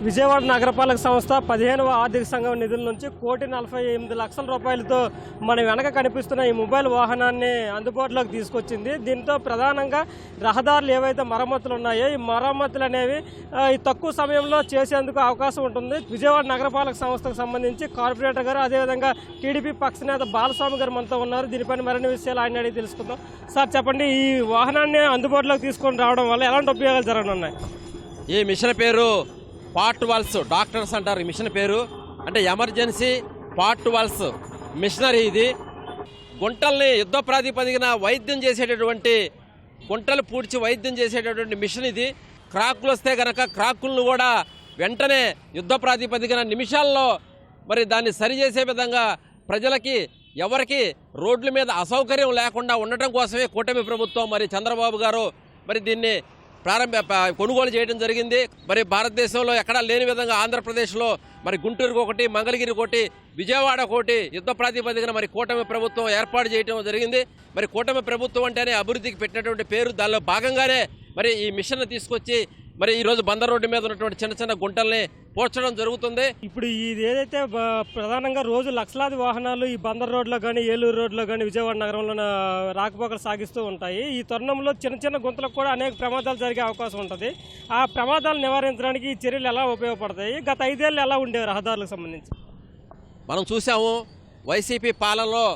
S11: విజయవాడ నగరపాలక సంస్థ 15వ ఆర్థిక సంఘం నిధుల నుంచి ₹1,48,00,000 మన వెనక కనిపిస్తున్న ఈ మొబైల్ వాహనాన్ని అందుబాటులోకి తీసుకొచ్చింది. దీంతో ప్రధానంగా రహదారులు ఏవైతే మరమ్మతులు ఉన్నాయో ఈ మరమ్మతులు అనేవి ఈ తక్కువ సమయంలో చేసేందుకు అవకాశం ఉంటుంది. విజయవాడ నగరపాలక సంస్థకు సంబంధించి కార్పొరేటర్ గారు, అదేవిధంగా టీడీపీ పక్ష నేత బాలస్వామి గారు మనతో ఉన్నారు. దీనిపైన మరిన్ని విషయాలు ఆయన అడిగి తెలుసుకుందాం. సార్ చెప్పండి, ఈ వాహనాన్ని అందుబాటులోకి తీసుకొని రావడం వల్ల ఎలాంటి ఉపయోగాలు జరగనున్నాయి?
S12: ఈ మిషన్ పేరు పార్ట్ వాల్స్ డాక్టర్స్ అంటారు. ఈ మిషన్ పేరు అంటే ఎమర్జెన్సీ పార్ట్ వాల్స్ మిషనరీ. ఇది గుంటల్ని యుద్ధ ప్రాతిపదికన వైద్యం చేసేటటువంటి, గుంటలు పూడ్చి వైద్యం చేసేటటువంటి మిషన్ ఇది. క్రాకులు వస్తే కనుక క్రాకులను కూడా వెంటనే యుద్ధ ప్రాతిపదికన నిమిషాల్లో మరి దాన్ని సరిచేసే విధంగా ప్రజలకి ఎవరికి రోడ్ల మీద అసౌకర్యం లేకుండా ఉండటం కోసమే కూటమి ప్రభుత్వం మరి చంద్రబాబు గారు మరి దీన్ని కొనుగోలు చేయడం జరిగింది. మరి భారతదేశంలో ఎక్కడా లేని విధంగా ఆంధ్రప్రదేశ్లో మరి గుంటూరుకు ఒకటి, మంగళగిరికి ఒకటి, విజయవాడకు ఒకటి యుద్ధ ప్రాతిపదికన మరి కూటమి ప్రభుత్వం ఏర్పాటు చేయడం జరిగింది. మరి కూటమి ప్రభుత్వం అంటేనే అభివృద్ధికి పెట్టినటువంటి పేరు. దానిలో భాగంగానే మరి ఈ మిషన్ తీసుకొచ్చి మరి ఈరోజు బందర్ రోడ్డు మీద ఉన్నటువంటి చిన్న చిన్న గుంటల్ని పోర్చడం జరుగుతుంది.
S11: ఇప్పుడు ఇది ఏదైతే ప్రధానంగా రోజు లక్షలాది వాహనాలు ఈ బందర్ రోడ్లో కానీ, ఏలూరు రోడ్లో కానీ, విజయవాడ నగరంలో రాకపోకలు సాగిస్తూ ఉంటాయి. ఈ తరుణంలో చిన్న చిన్న గుంతలకు కూడా అనేక ప్రమాదాలు జరిగే అవకాశం ఉంటుంది. ఆ ప్రమాదాలు నివారించడానికి ఈ చర్యలు ఎలా ఉపయోగపడతాయి? గత 5 ఏళ్ళు ఎలా ఉండేవి రహదారులకు సంబంధించి?
S12: మనం చూసాము, వైసీపీ పాలనలో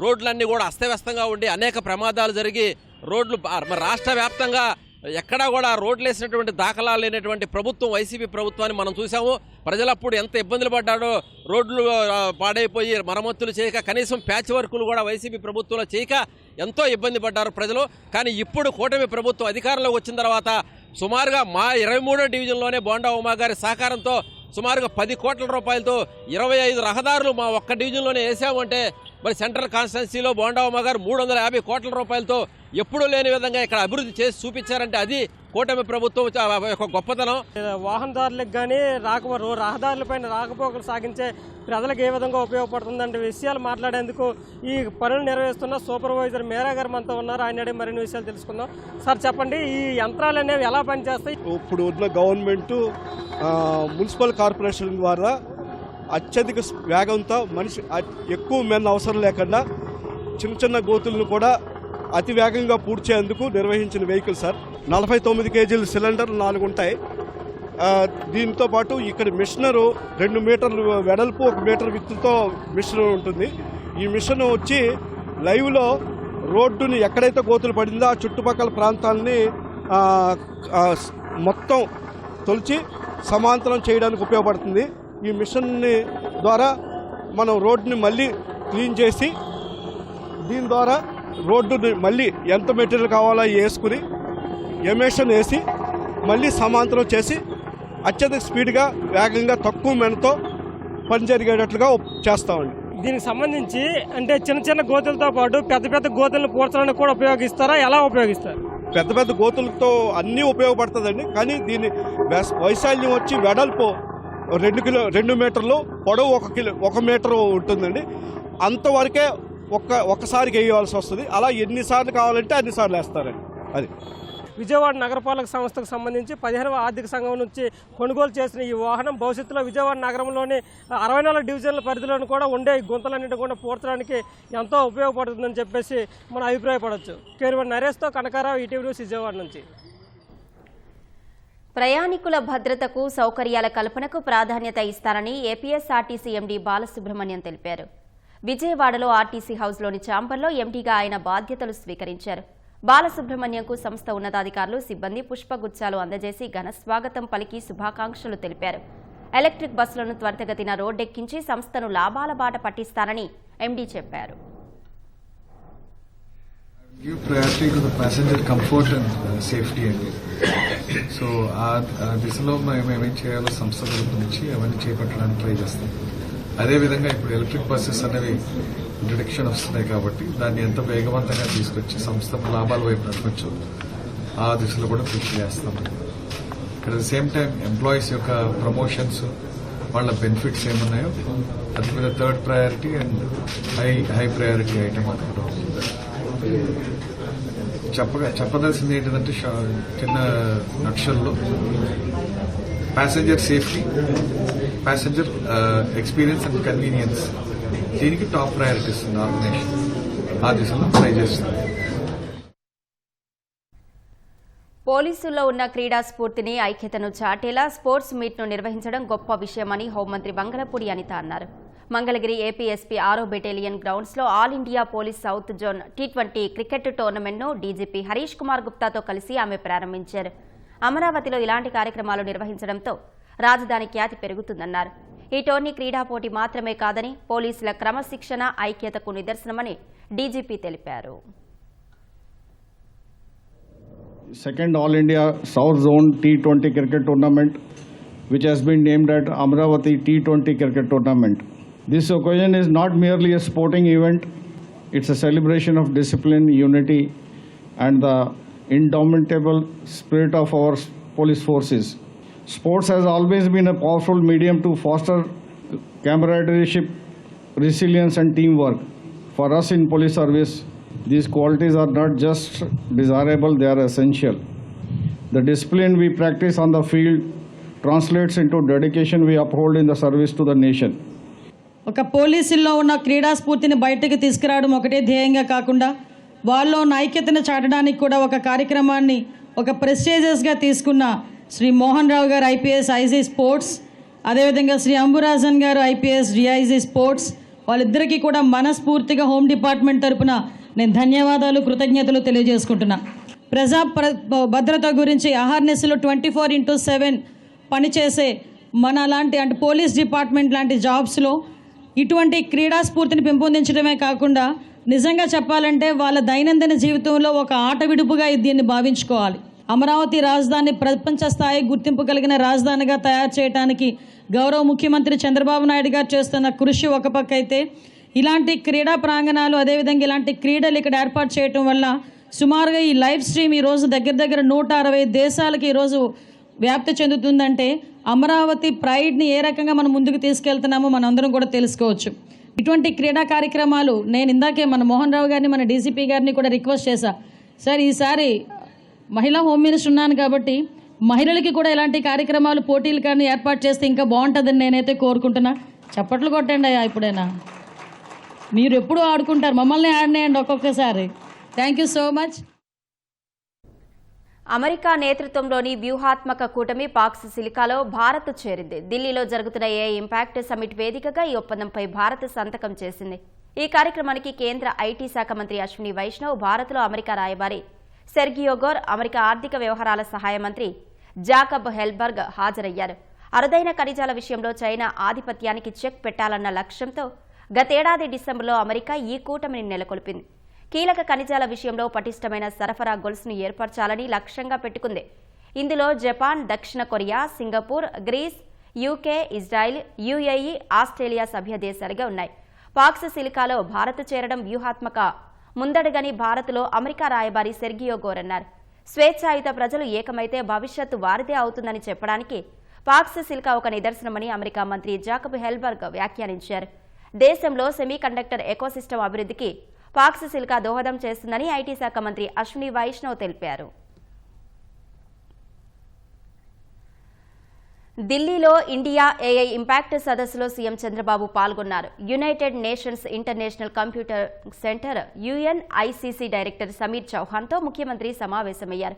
S12: రోడ్లన్నీ కూడా అస్తవ్యస్తంగా ఉండి అనేక ప్రమాదాలు జరిగి రోడ్లు రాష్ట్ర వ్యాప్తంగా ఎక్కడా కూడా రోడ్లు వేసినటువంటి దాఖలాలు లేనటువంటి ప్రభుత్వం వైసీపీ ప్రభుత్వాన్ని మనం చూసాము. ప్రజలప్పుడు ఎంత ఇబ్బందులు పడ్డాడో, రోడ్లు పాడైపోయి మరమ్మతులు చేయక, కనీసం ప్యాచ్ వర్కులు కూడా వైసీపీ ప్రభుత్వంలో చేయక ఎంతో ఇబ్బంది పడ్డారు ప్రజలు. కానీ ఇప్పుడు కూటమి ప్రభుత్వం అధికారంలోకి వచ్చిన తర్వాత సుమారుగా మా 23వ డివిజన్లోనే బోండా ఉమా గారి సహకారంతో సుమారుగా ₹10 కోట్ల 25 రహదారులు మా ఒక్క డివిజన్లోనే వేసామంటే మరి సెంట్రల్ కాన్స్టిట్యున్సీలో బోండా ఉమా గారు ₹350 కోట్ల ఎప్పుడూ లేని విధంగా ఇక్కడ అభివృద్ధి చేసి చూపించారంటే అది కూటమి ప్రభుత్వం యొక్క గొప్పతనం.
S11: వాహనదారులకు కానీ రహదారులపైన రాకపోకలు సాగించే ప్రజలకు ఏ విధంగా ఉపయోగపడుతుందంటే విషయాలు మాట్లాడేందుకు ఈ పనులు నిర్వహిస్తున్న సూపర్వైజర్ మేరా గారు మనతో ఉన్నారు. ఆయన అడిగి మరిన్ని విషయాలు తెలుసుకుందాం. సార్ చెప్పండి, ఈ యంత్రాలు అనేవి ఎలా పనిచేస్తాయి?
S13: ఇప్పుడు ఉన్న గవర్నమెంట్ మున్సిపల్ కార్పొరేషన్ ద్వారా అత్యధిక వేగంతో మనిషి ఎక్కువ మంది అవసరం లేకుండా చిన్న చిన్న గోతులను కూడా అతి వేగంగా పూడ్చేందుకు నిర్వహించిన వెహికల్ సార్. 49 కేజీల సిలిండర్లు 4 ఉంటాయి. దీంతో పాటు ఇక్కడ మిషనరు 2 మీటర్లు వెడల్పు, 1 మీటర్ విత్తుతో మిషన్ ఉంటుంది. ఈ మిషన్ వచ్చి లైవ్లో రోడ్డుని ఎక్కడైతే గోతులు పడిందో ఆ చుట్టుపక్కల ప్రాంతాలని మొత్తం తొలిచి సమాంతరం చేయడానికి ఉపయోగపడుతుంది. ఈ మిషన్ని ద్వారా మనం రోడ్డుని మళ్ళీ క్లీన్ చేసి దీని ద్వారా రోడ్డుని మళ్ళీ ఎంత మెటీరియల్ కావాలో వేసుకుని ఎమిషన్ వేసి మళ్ళీ సమాంతరం చేసి అత్యధిక స్పీడ్గా, వేగంగా, తక్కువ మెనతో పని జరిగేటట్లుగా చేస్తామండి.
S11: దీనికి సంబంధించి అంటే చిన్న చిన్న గోతులతో పాటు పెద్ద పెద్ద గోతులను పూడ్చడానికి కూడా ఉపయోగిస్తారా? ఎలా ఉపయోగిస్తారు?
S13: పెద్ద పెద్ద గోతులతో అన్నీ ఉపయోగపడుతుందండి. కానీ దీని వైశాల్యం వచ్చి వెడల్పు 2 మీటర్లు, పొడవు 1 మీటరు ఉంటుందండి. అంతవరకే ఒక్కసారికి వేయవలసి వస్తుంది. అలా ఎన్నిసార్లు కావాలంటే అన్నిసార్లు వేస్తారండి. అది
S11: విజయవాడ నగరపాలక సంస్థకు సంబంధించి 15వ ఆర్థిక సంఘం నుంచి కొనుగోలు చేసిన ఈ వాహనం భవిష్యత్తులో విజయవాడ నగరంలోని 64 డివిజన్ల పరిధిలోని కూడా ఉండే గుంతలన్నింటి కూడా పూడ్చడానికి ఎంతో ఉపయోగపడుతుందని చెప్పేసి మనం అభిప్రాయపడవచ్చు. కేవలం నరేష్తో కనకారావు, ఈటీవీ న్యూస్, విజయవాడ నుంచి.
S1: ప్రయాణికుల భద్రతకు, సౌకర్యాల కల్పనకు ప్రాధాన్యత ఇస్తారని ఏపీఎస్ఆర్టీసీ ఎండీ బాలసుబ్రహ్మణ్యం తెలిపారు. విజయవాడలో ఆర్టీసీ హౌస్లోని ఛాంబర్లో ఎండీగా ఆయన బాధ్యతలు స్వీకరించారు. బాలసుబ్రహ్మణ్యంకు సంస్థ ఉన్నతాధికారులు, సిబ్బంది పుష్పగుచ్చాలు అందజేసి ఘన స్వాగతం పలికి శుభాకాంక్షలు తెలిపారు. ఎలక్ట్రిక్ బస్సులను త్వరితగతిన రోడ్డెక్కించి సంస్థను లాభాల బాట పట్టిస్తారని ఎండీ చెప్పారు.
S14: Give priority to the passenger comfort and safety అండి. సో ఆ దిశలో మేము ఏమేం చేయాలో సంస్థ తరపు నుంచి అవన్నీ చేపట్టడానికి ట్రై చేస్తాం. అదేవిధంగా ఇప్పుడు ఎలక్ట్రిక్ బస్సెస్ అనేవి ఇంట్రడక్షన్ వస్తున్నాయి కాబట్టి దాన్ని ఎంత వేగవంతంగా తీసుకొచ్చి సంస్థ లాభాల వైపు నడవచ్చు ఆ దిశలో కూడా కృషి చేస్తాం. ఇక్కడ సేమ్ టైం ఎంప్లాయీస్ యొక్క ప్రమోషన్స్ వాళ్ళ బెనిఫిట్స్ ఏమున్నాయో అది మీద third priority and high priority item అనుకుంటాం. చెప్పదలసింది ఏంటంటే చిన్న అక్షరంలో passenger safety, passenger experience and convenience, దీనికి టాప్ ప్రయారిటీ ఇస్తుంది ఆర్గనైజేషన్. ఆ దిశలో ట్రై చేస్తుంది.
S1: పోలీసుల్లో ఉన్న క్రీడా స్ఫూర్తిని, ఐక్యతను చాటేలా స్పోర్ట్స్ మీట్ను నిర్వహించడం గొప్ప విషయమని హోంమంత్రి వంగలపూడి అనిత అన్నారు. మంగళగిరి ఏపీఎస్పీ 6వ బెటాలియన్ గ్రౌండ్స్లో all India police south zone T20 cricket టోర్నమెంట్ను డీజీపీ హరీష్ కుమార్ గుప్తాతో కలిసి ఆమె ప్రారంభించారు. అమరావతిలో ఇలాంటి కార్యక్రమాలు నిర్వహించడంతో రాజధాని ఖ్యాతి పెరుగుతుందన్నారు. ఈ టోర్నీ క్రీడా పోటీ మాత్రమే కాదని పోలీసుల క్రమశిక్షణ, ఐక్యతకు నిదర్శనమని డీజీపీ తెలిపారు.
S15: Second All India South Zone T20 cricket tournament, which has been named at Amravati T20 cricket tournament. This occasion is not merely a sporting event, it's a celebration of discipline, unity and the indomitable spirit of our police forces. Sports has always been a powerful medium to foster camaraderie, resilience and teamwork. For us in police service, these qualities are not just desirable, they are essential. The discipline we practice on the field translates into dedication we uphold in the service to the nation.
S16: ఒక పోలీసుల్లో ఉన్న క్రీడా స్ఫూర్తిని బయటకు తీసుకురావడం ఒకటే ధ్యేయంగా కాకుండా వాళ్ళలో ఉన్న ఐక్యతను చాటడానికి కూడా ఒక కార్యక్రమాన్ని ఒక ప్రెస్టీజియస్గా తీసుకున్న శ్రీ మోహన్ రావు గారు ఐపీఎస్ ఐజీ స్పోర్ట్స్, అదేవిధంగా శ్రీ అంబురాజన్ గారు ఐపీఎస్ డిఐజీ స్పోర్ట్స్, వాళ్ళిద్దరికీ కూడా మనస్ఫూర్తిగా హోమ్ డిపార్ట్మెంట్ తరపున నేను ధన్యవాదాలు, కృతజ్ఞతలు తెలియజేసుకుంటున్నా. ప్రజా భద్రత గురించి అహర్నెస్లో 24/7 పనిచేసే మన లాంటి అంటే పోలీస్ డిపార్ట్మెంట్ లాంటి జాబ్స్లో ఇటువంటి క్రీడా స్ఫూర్తిని పెంపొందించడమే కాకుండా నిజంగా చెప్పాలంటే వాళ్ళ దైనందిన జీవితంలో ఒక ఆట విడుపుగా దీన్ని భావించుకోవాలి. అమరావతి రాజధాని ప్రపంచ స్థాయి గుర్తింపు కలిగిన రాజధానిగా తయారు చేయడానికి గౌరవ ముఖ్యమంత్రి చంద్రబాబు నాయుడు గారు చేస్తున్న కృషి ఒక పక్క అయితే, ఇలాంటి క్రీడా ప్రాంగణాలు అదేవిధంగా ఇలాంటి క్రీడలు ఇక్కడ ఏర్పాటు చేయడం వల్ల సుమారుగా ఈ లైవ్ స్ట్రీమ్ ఈరోజు దగ్గర 160 దేశాలకు ఈరోజు వ్యాప్తి చెందుతుందంటే అమరావతి ప్రైడ్ని ఏ రకంగా మనం ముందుకు తీసుకెళ్తున్నామో మనందరం కూడా తెలుసుకోవచ్చు. ఇటువంటి క్రీడా కార్యక్రమాలు నేను ఇందాకే మన మోహన్ రావు గారిని, మన డీసీపీ గారిని కూడా రిక్వెస్ట్ చేశా, సార్ ఈసారి మహిళా హోమ్ మినిస్టర్ ఉన్నాను కాబట్టి మహిళలకి కూడా ఇలాంటి కార్యక్రమాలు, పోటీలు కానీ ఏర్పాటు చేస్తే ఇంకా బాగుంటుందని నేనైతే కోరుకుంటున్నా. చప్పట్లు కొట్టండి అయ్యా, ఇప్పుడైనా మీరు ఎప్పుడు ఆడుకుంటారు, మమ్మల్ని ఆడినేయండి ఒక్కొక్కసారి. Thank you so much.
S1: America నేతృత్వంలోని వ్యూహాత్మక కూటమి పాక్స్ సిలికాలో భారత్ చేరింది. ఢిల్లీలో జరుగుతున్న ఏఐ ఇంపాక్ట్ సమిట్ వేదికగా ఈ ఒప్పందంపై భారత్ సంతకం చేసింది. ఈ కార్యక్రమానికి కేంద్ర ఐటీ శాఖ మంత్రి అశ్విని వైష్ణవ్, భారత్లో అమెరికా రాయబారి సెర్గియో గోర్, అమెరికా ఆర్థిక వ్యవహారాల సహాయ మంత్రి జాకబ్ హెల్బర్గ్ హాజరయ్యారు. అరుదైన ఖనిజాల విషయంలో చైనా ఆధిపత్యానికి చెక్ పెట్టాలన్న లక్ష్యంతో గతేడాది డిసెంబర్లో అమెరికా ఈ కూటమిని నెలకొల్పింది. కీలక ఖనిజాల విషయంలో పటిష్టమైన సరఫరా గొలుసును ఏర్పరచాలని లక్ష్యంగా పెట్టుకుంది. ఇందులో జపాన్, దక్షిణ Korea, Singapore, Greece, UK, Israel, UAE, Australia సభ్య దేశాలుగా ఉన్నాయి. పాక్స్ సిలికాలో భారత్ చేరడం వ్యూహాత్మక ముందడుగని భారత్లో అమెరికా రాయబారి సెర్గియో గోర్ అన్నారు. స్వేచ్ఛాయుత ప్రజలు ఏకమైతే భవిష్యత్తు వారిదే అవుతుందని చెప్పడానికి పాక్స్ సిలికా ఒక నిదర్శనమని అమెరికా మంత్రి జాకబ్ హెల్బర్గ్ వ్యాఖ్యానించారు. దేశంలో సెమీకండక్టర్ ఎకోసిస్టమ్ అభివృద్ధికి పాక్స్ సిలికా దోహదం చేస్తుందని ఐటీ శాఖ మంత్రి అశ్విని వైష్ణవ్ తెలిపారు. ఢిల్లీలో ఇండియా ఏఐ ఇంపాక్ట్ సదస్సులో సీఎం చంద్రబాబు పాల్గొన్నారు. United Nations International Computer Centre UNICC director Sameer చౌహాన్తో ముఖ్యమంత్రి సమావేశమయ్యారు.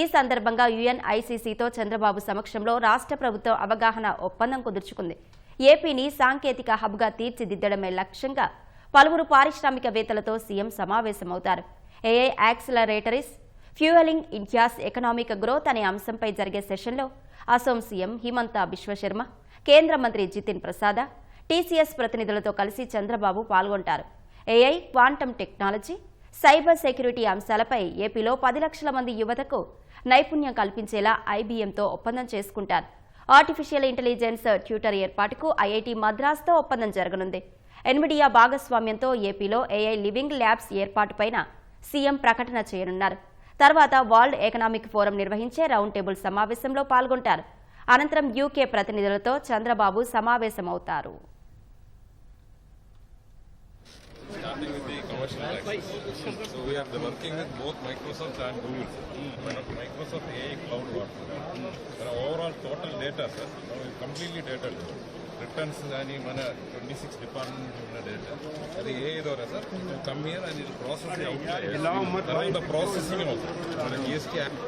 S1: ఈ సందర్భంగా యుఎన్ఐసిసితో చంద్రబాబు సమక్షంలో రాష్ట్ర ప్రభుత్వం అవగాహన ఒప్పందం కుదుర్చుకుంది. ఏపీని సాంకేతిక హబ్గా తీర్చిదిద్దడమే లక్ష్యంగా పలువురు పారిశ్రామికవేత్తలతో సీఎం సమావేశమవుతారు. AI accelerators fuelling India's economic growth అనే అంశంపై జరిగే సెషన్లో అసోం సీఎం హిమంత బిశ్వశర్మ, కేంద్ర మంత్రి జితిన్ ప్రసాద, టీసీఎస్ ప్రతినిధులతో కలిసి చంద్రబాబు పాల్గొంటారు. AI, quantum technology, cyber security అంశాలపై ఏపీలో 10 లక్షల మంది యువతకు నైపుణ్యం కల్పించేలా ఐబీఎంతో ఒప్పందం చేసుకుంటారు. ఆర్టిఫిషియల్ ఇంటెలిజెన్స్ ట్యూటర్ ఏర్పాటుకు ఐఐటీ మద్రాస్తో ఒప్పందం జరగనుంది. ఎన్విడియా భాగస్వామ్యంతో ఏపీలో ఏఐ లివింగ్ ల్యాబ్స్ ఏర్పాటుపైన సీఎం ప్రకటన చేయనున్నారు. తర్వాత వరల్డ్ ఎకనామిక్ ఫోరం నిర్వహించే రౌండ్ టేబుల్ సమావేశంలో పాల్గొంటారు. అనంతరం యూకే ప్రతినిధులతో Chandrababu సమావేశమవుతారు.
S17: Starting with the commercial access. So we are working with both Microsoft and Google. Microsoft AI Cloud వాడుతున్నారు. Overall total data, sir. Completely data. Returns and మన 26 department ఉన్న data అది ఏ ద్వారా సార్ కమ్ హియర్ అండ్ ఇది process out తర్వాత processing అవుతుంది మన జిఎస్టీ యాక్ట్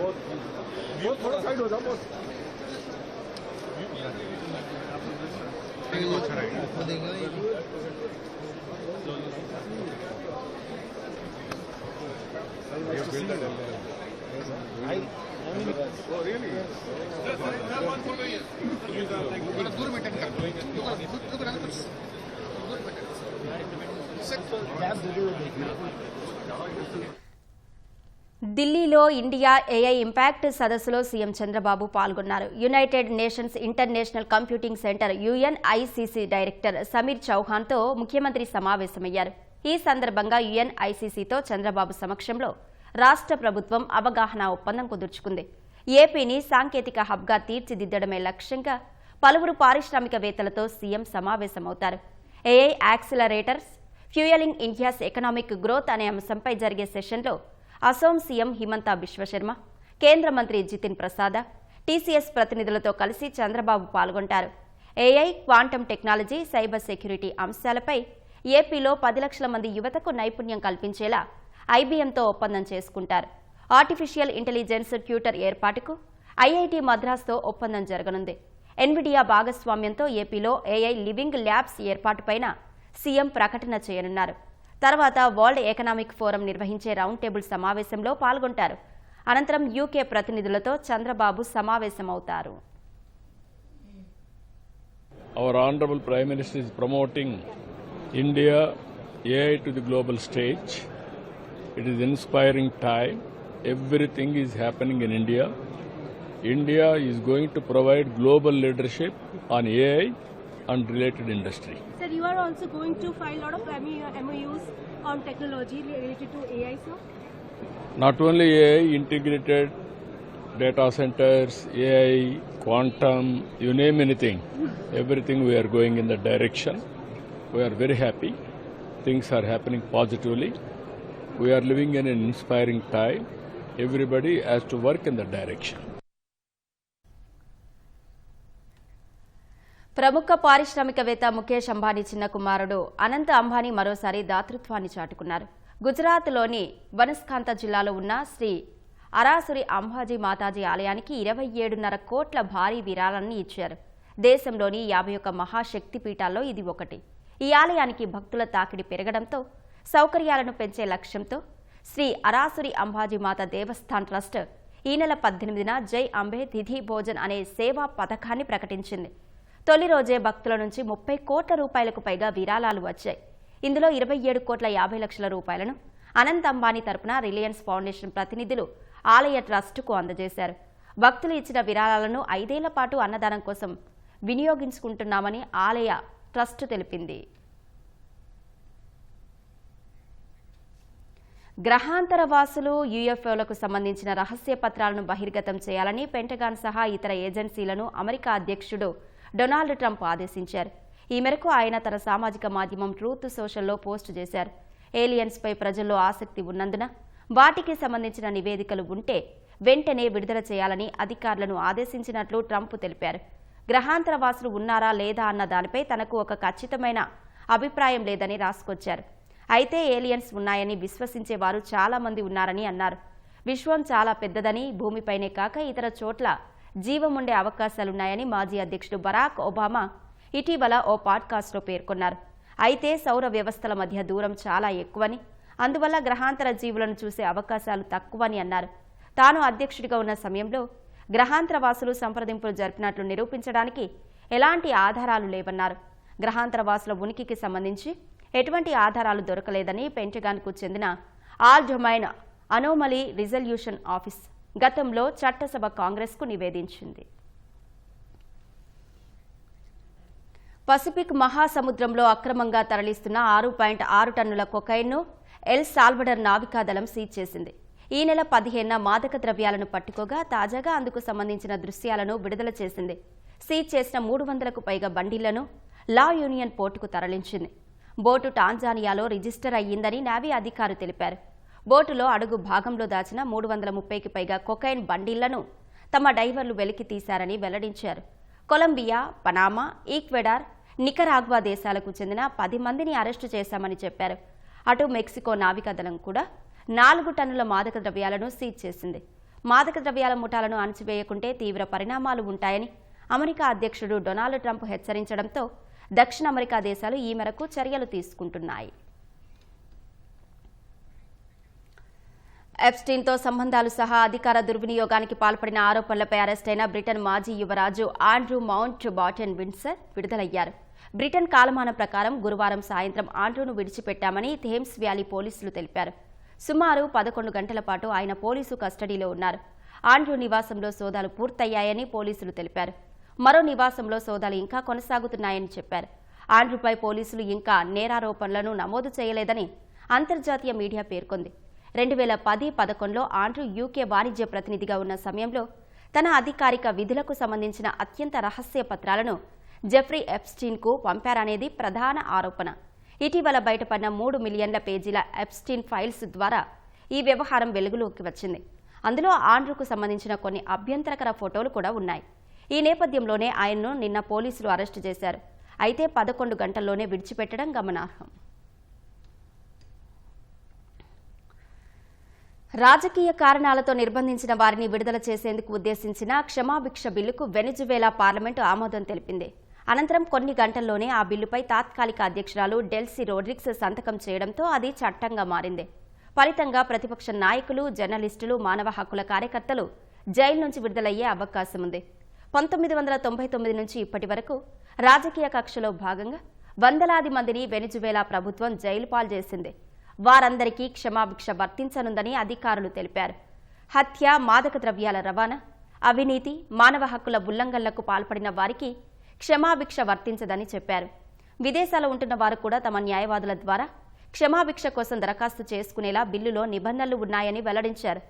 S1: ఢిల్లీలో ఇండియా ఏఐ ఇంపాక్ట్ సదస్సులో సీఎం చంద్రబాబు పాల్గొన్నారు. United Nations International Computing Centre UNICC director Sameer చౌహాన్తో ముఖ్యమంత్రి సమావేశమయ్యారు. ఈ సందర్భంగా యుఎన్ఐసిసితో చంద్రబాబు సమక్షంలో రాష్ట్ర ప్రభుత్వం అవగాహన ఒప్పందం కుదుర్చుకుంది. ఏపీని సాంకేతిక హబ్గా తీర్చిదిద్దడమే లక్ష్యంగా పలువురు పారిశ్రామికవేత్తలతో సీఎం సమావేశమవుతారు. AI accelerators fuelling India's economic growth అనే అంశంపై జరిగే సెషన్లో అసోం సీఎం హిమంత బిశ్వశర్మ, కేంద్ర మంత్రి జితిన్ ప్రసాద, టీసీఎస్ ప్రతినిధులతో కలిసి చంద్రబాబు పాల్గొంటారు. AI, quantum technology, cyber security అంశాలపై ఏపీలో 10 లక్షల మంది యువతకు నైపుణ్యం కల్పించేలా ఐబీఎంతో ఒప్పందం చేసుకుంటారు. ఆర్టిఫిషియల్ ఇంటెలిజెన్స్ ట్యూటర్ ఏర్పాటుకు ఐఐటీ మద్రాస్తో ఒప్పందం జరగనుంది. ఎన్విడియా భాగస్వామ్యంతో ఏపీలో ఏఐ లివింగ్ ల్యాబ్స్ ఏర్పాటుపైన సీఎం ప్రకటన చేయనున్నారు. తర్వాత వరల్డ్ ఎకనామిక్ ఫోరం నిర్వహించే రౌండ్ టేబుల్ సమావేశంలో పాల్గొంటారు. అనంతరం యూకే ప్రతినిధులతో Chandrababu సమావేశమవుతారు.
S18: Our Honorable Prime Minister is promoting India AI to the global stage. It is inspiring time. Everything is happening in India. India is going to provide global leadership on AI and related industry.
S19: Sir, you are also going to file a lot of MOUs on technology related to AI, sir?
S18: Not only AI, integrated data centers, AI, quantum, you name anything. Everything we are going in that direction. We are very happy. Things are happening positively. We are living in an inspiring time. Everybody has to work in that direction.
S1: ప్రముఖ పారిశ్రామికవేత్త ముఖేష్ అంబానీ చిన్న కుమారుడు అనంత్ అంబానీ మరోసారి దాతృత్వాన్ని చాటుకున్నారు. గుజరాత్లోని బనస్కాంత జిల్లాలో ఉన్న శ్రీ అరాసురి అంబాజీ మాతాజీ ఆలయానికి 27.5 కోట్ల భారీ విరాళాన్ని ఇచ్చారు. దేశంలోని 51 మహాశక్తి పీఠాల్లో ఇది ఒకటి. ఈ ఆలయానికి భక్తుల తాకిడి పెరగడంతో సౌకర్యాలను పెంచే లక్ష్యంతో శ్రీ అరాసురి అంబాజీ మాత దేవస్థాన్ ట్రస్ట్ ఈ నెల 18న జై అంబే తిథి భోజన్ అనే సేవా పథకాన్ని ప్రకటించింది. తొలి రోజే భక్తుల నుంచి 30 కోట్ల రూపాయలకు పైగా విరాళాలు వచ్చాయి. ఇందులో 27 కోట్ల 50 లక్షల రూపాయలను అనంత్ అంబానీ తరపున రిలయన్స్ ఫౌండేషన్ ప్రతినిధులు ఆలయ ట్రస్టుకు అందజేశారు. భక్తులు ఇచ్చిన విరాళాలను 5 ఏళ్ల పాటు అన్నదానం కోసం వినియోగించుకుంటున్నామని ఆలయ ట్రస్టు తెలిపింది. గ్రహాంతర వాసులు యూఎఫ్ఓలకు సంబంధించిన రహస్య పత్రాలను బహిర్గతం చేయాలని పెంటగాన్ సహా ఇతర ఏజెన్సీలను అమెరికా అధ్యక్షుడు డొనాల్డ్ ట్రంప్ ఆదేశించారు. ఈ మేరకు ఆయన తన సామాజిక మాధ్యమం ట్రూత్ సోషల్లో పోస్టు చేశారు. ఏలియన్స్పై ప్రజల్లో ఆసక్తి ఉన్నందున వాటికి సంబంధించిన నివేదికలు ఉంటే వెంటనే విడుదల చేయాలని అధికారులను ఆదేశించినట్లు ట్రంప్ తెలిపారు. గ్రహాంతర వాసులు ఉన్నారా లేదా అన్న దానిపై తనకు ఒక ఖచ్చితమైన అభిప్రాయం లేదని రాసుకొచ్చారు. అయితే ఏలియన్స్ ఉన్నాయని విశ్వసించేవారు చాలా మంది ఉన్నారని అన్నారు. విశ్వం చాలా పెద్దదని, భూమిపైనే కాక ఇతర చోట్ల జీవముండే అవకాశాలున్నాయని మాజీ అధ్యక్షుడు బరాక్ ఒబామా ఇటీవల ఓ పాడ్కాస్ట్లో పేర్కొన్నారు. అయితే సౌర వ్యవస్థల మధ్య దూరం చాలా ఎక్కువని, అందువల్ల గ్రహాంతర జీవులను చూసే అవకాశాలు తక్కువని అన్నారు. తాను అధ్యక్షుడిగా ఉన్న సమయంలో గ్రహాంతర వాసులు సంప్రదింపులు జరిపినట్లు నిరూపించడానికి ఎలాంటి ఆధారాలు లేవన్నారు. గ్రహాంతర వాసుల ఉనికికి సంబంధించి ఎటువంటి ఆధారాలు దొరకలేదని పెంటగాన్కు చెందిన all domain anomaly resolution office గతంలో చట్టసభ కాంగ్రెస్కు నివేదించింది. పసిఫిక్ మహాసముద్రంలో అక్రమంగా తరలిస్తున్న 6.6 టన్నుల కొకైన్ను ఎల్ సాల్వడర్ నావికాదళం సీజ్ చేసింది. ఈ నెల 15న మాదక ద్రవ్యాలను పట్టుకోగా తాజాగా అందుకు సంబంధించిన దృశ్యాలను విడుదల చేసింది. సీజ్ చేసిన 300కు పైగా బండిలను లా యూనియన్ పోర్టుకు తరలించింది. బోటు టాంజానియాలో రిజిస్టర్ అయ్యిందని నేవీ అధికారులు తెలిపారు. బోటులో అడుగు భాగంలో దాచిన 330కి పైగా కొకైన్ బండిళ్లను తమ డైవర్లు వెలికి తీశారని వెల్లడించారు. కొలంబియా, పనామా, ఈక్వెడార్, నికరాగ్వా దేశాలకు చెందిన 10 మందిని అరెస్టు చేశామని చెప్పారు. అటు మెక్సికో నావికాదళం కూడా 4 టన్నుల మాదక ద్రవ్యాలను సీజ్ చేసింది. మాదక ద్రవ్యాల ముఠాలను అణచివేయకుంటే తీవ్ర పరిణామాలు ఉంటాయని అమెరికా అధ్యక్షుడు డొనాల్డ్ ట్రంప్ హెచ్చరించడంతో దక్షిణ అమెరికా దేశాలు ఈ మేరకు చర్యలు తీసుకుంటున్నాయి. ఎప్స్టీన్తో సంబంధాలు సహా అధికార దుర్వినియోగానికి పాల్పడిన ఆరోపణలపై అరెస్టైన బ్రిటన్ మాజీ యువరాజు ఆండ్రూ మౌంట్ బాటెన్ విండ్సర్ విడుదలయ్యారు. బ్రిటన్ కాలమానం ప్రకారం గురువారం సాయంత్రం ఆండ్రూను విడిచిపెట్టామని థేమ్స్ వ్యాలీ పోలీసులు తెలిపారు. సుమారు 11 గంటల పాటు ఆయన పోలీసు కస్టడీలో ఉన్నారు. ఆండ్రూ నివాసంలో సోదాలు పూర్తయ్యాయని పోలీసులు తెలిపారు. మరో నివాసంలో సోదాలు ఇంకా కొనసాగుతున్నాయని చెప్పారు. ఆండ్రూపై పోలీసులు ఇంకా నేరారోపణలను నమోదు చేయలేదని అంతర్జాతీయ మీడియా పేర్కొంది. 2010-11లో ఆండ్రూ యూకే వాణిజ్య ప్రతినిధిగా ఉన్న సమయంలో తన అధికారిక విధులకు సంబంధించిన అత్యంత రహస్య పత్రాలను జెఫ్రీ ఎప్స్టీన్కు పంపారనేది ప్రధాన ఆరోపణ. ఇటీవల బయటపడిన 3 మిలియన్ల పేజీల ఎప్స్టీన్ ఫైల్స్ ద్వారా ఈ వ్యవహారం వెలుగులోకి వచ్చింది. అందులో ఆండ్రూకు సంబంధించిన కొన్ని అభ్యంతరకర ఫోటోలు కూడా ఉన్నాయి. ఈ నేపథ్యంలోనే ఆయన్ను నిన్న పోలీసులు అరెస్టు చేశారు. అయితే 11 గంటల్లోనే విడిచిపెట్టడం గమనార్హం. రాజకీయ కారణాలతో నిర్బంధించిన వారిని విడుదల చేసేందుకు ఉద్దేశించిన క్షమాభిక్ష బిల్లుకు వెనిజువేలా పార్లమెంటు ఆమోదం తెలిపింది. అనంతరం కొన్ని గంటల్లోనే ఆ బిల్లుపై తాత్కాలిక అధ్యక్షురాలు డెల్సీ రోడ్రిగ్స్ సంతకం చేయడంతో అది చట్టంగా మారింది. ఫలితంగా ప్రతిపక్ష నాయకులు, జర్నలిస్టులు, మానవ హక్కుల కార్యకర్తలు జైలు నుంచి విడుదలయ్యే అవకాశం ఉంది. 1999 నుంచి ఇప్పటి వరకు రాజకీయ కక్షలో భాగంగా వందలాది మందిని వెనిజువేలా ప్రభుత్వం జైలు పాలు చేసింది. వారందరికీ క్షమాభిక్ష వర్తించనుందని అధికారులు తెలిపారు. హత్య, మాదక ద్రవ్యాల రవాణా, అవినీతి, మానవ హక్కుల ఉల్లంఘనలకు పాల్పడిన వారికి క్షమాభిక్ష వర్తించదని చెప్పారు. విదేశాల్లో ఉంటున్న వారు కూడా తమ న్యాయవాదుల ద్వారా క్షమాభిక్ష కోసం దరఖాస్తు చేసుకునేలా బిల్లులో నిబంధనలు ఉన్నాయని వెల్లడించారు.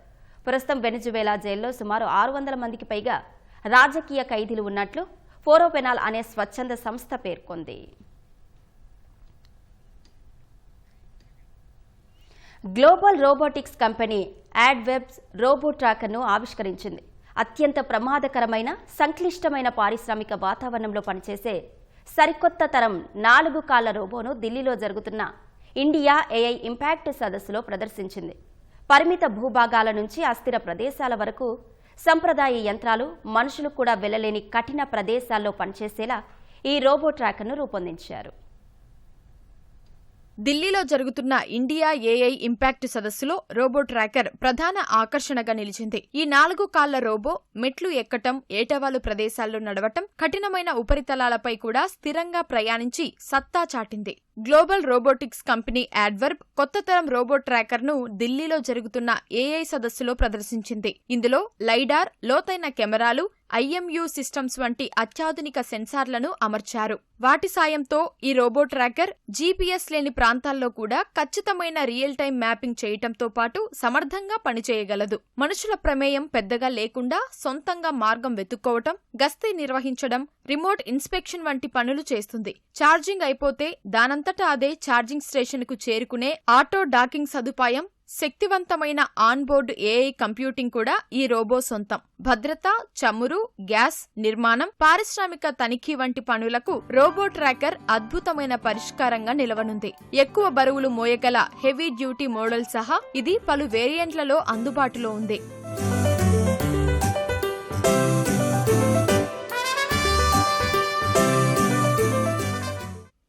S1: ప్రస్తుతం వెనిజువేలా జైల్లో సుమారు 600 మందికి పైగా రాజకీయ ఖైదీలు ఉన్నట్లు ఫోరోపెనాల్ అనే స్వచ్ఛంద సంస్థ పేర్కొంది. Global robotics company Addverb's robo ట్రాకర్ను ఆవిష్కరించింది. అత్యంత ప్రమాదకరమైన, సంక్లిష్టమైన పారిశ్రామిక వాతావరణంలో పనిచేసే సరికొత్త తరం 4 కాళ్ల రోబోను ఢిల్లీలో జరుగుతున్న ఇండియా ఏఐ ఇంపాక్ట్ సదస్సులో ప్రదర్శించింది. పరిమిత భూభాగాల నుంచి అస్థిర ప్రదేశాల వరకు సంప్రదాయ యంత్రాలు, మనుషులు కూడా వెళ్లలేని కఠిన ప్రదేశాల్లో పనిచేసేలా ఈ రోబో ట్రాకర్ను రూపొందించారు.
S20: ఢిల్లీలో జరుగుతున్న ఇండియా ఏఐ ఇంపాక్ట్ సదస్సులో రోబో ట్రాకర్ ప్రధాన ఆకర్షణగా నిలిచింది. ఈ 4 కాళ్ల రోబో మెట్లు ఎక్కటం, ఏటవాలు ప్రదేశాల్లో నడవటం, కఠినమైన ఉపరితలాలపై కూడా స్థిరంగా ప్రయాణించి సత్తా చాటింది. గ్లోబల్ రోబోటిక్స్ కంపెనీ యాడ్వర్బ్ కొత్త తరం రోబో ట్రాకర్ను ఢిల్లీలో జరుగుతున్న ఏఐ సదస్సులో ప్రదర్శించింది. ఇందులో లైడార్, లోతైన కెమెరాలు, ఐఎంయూ సిస్టమ్స్ వంటి అత్యాధునిక సెన్సార్లను అమర్చారు. వాటి సాయంతో ఈ రోబో ట్రాకర్ జీపీఎస్ లేని ప్రాంతాల్లో కూడా ఖచ్చితమైన రియల్ టైం మ్యాపింగ్ చేయటంతో పాటు సమర్థంగా పనిచేయగలదు. మనుషుల ప్రమేయం పెద్దగా లేకుండా సొంతంగా మార్గం వెతుక్కోవటం, గస్తీ నిర్వహించడం, రిమోట్ ఇన్స్పెక్షన్ వంటి పనులు చేస్తుంది. ఛార్జింగ్ అయిపోతే దానంతటా అదే ఛార్జింగ్ స్టేషన్కు చేరుకునే ఆటో డాకింగ్ సదుపాయం, శక్తివంతమైన ఆన్బోర్డ్ ఏఐ కంప్యూటింగ్ కూడా ఈ రోబో సొంతం. భద్రత, చమురు, గ్యాస్, నిర్మాణం, పారిశ్రామిక తనిఖీ వంటి పనులకు రోబో ట్రాకర్ అద్భుతమైన పరిష్కారంగా నిలవనుంది. ఎక్కువ బరువులు మోయగల హెవీ డ్యూటీ మోడల్ సహా ఇది పలు వేరియంట్లలో అందుబాటులో ఉంది.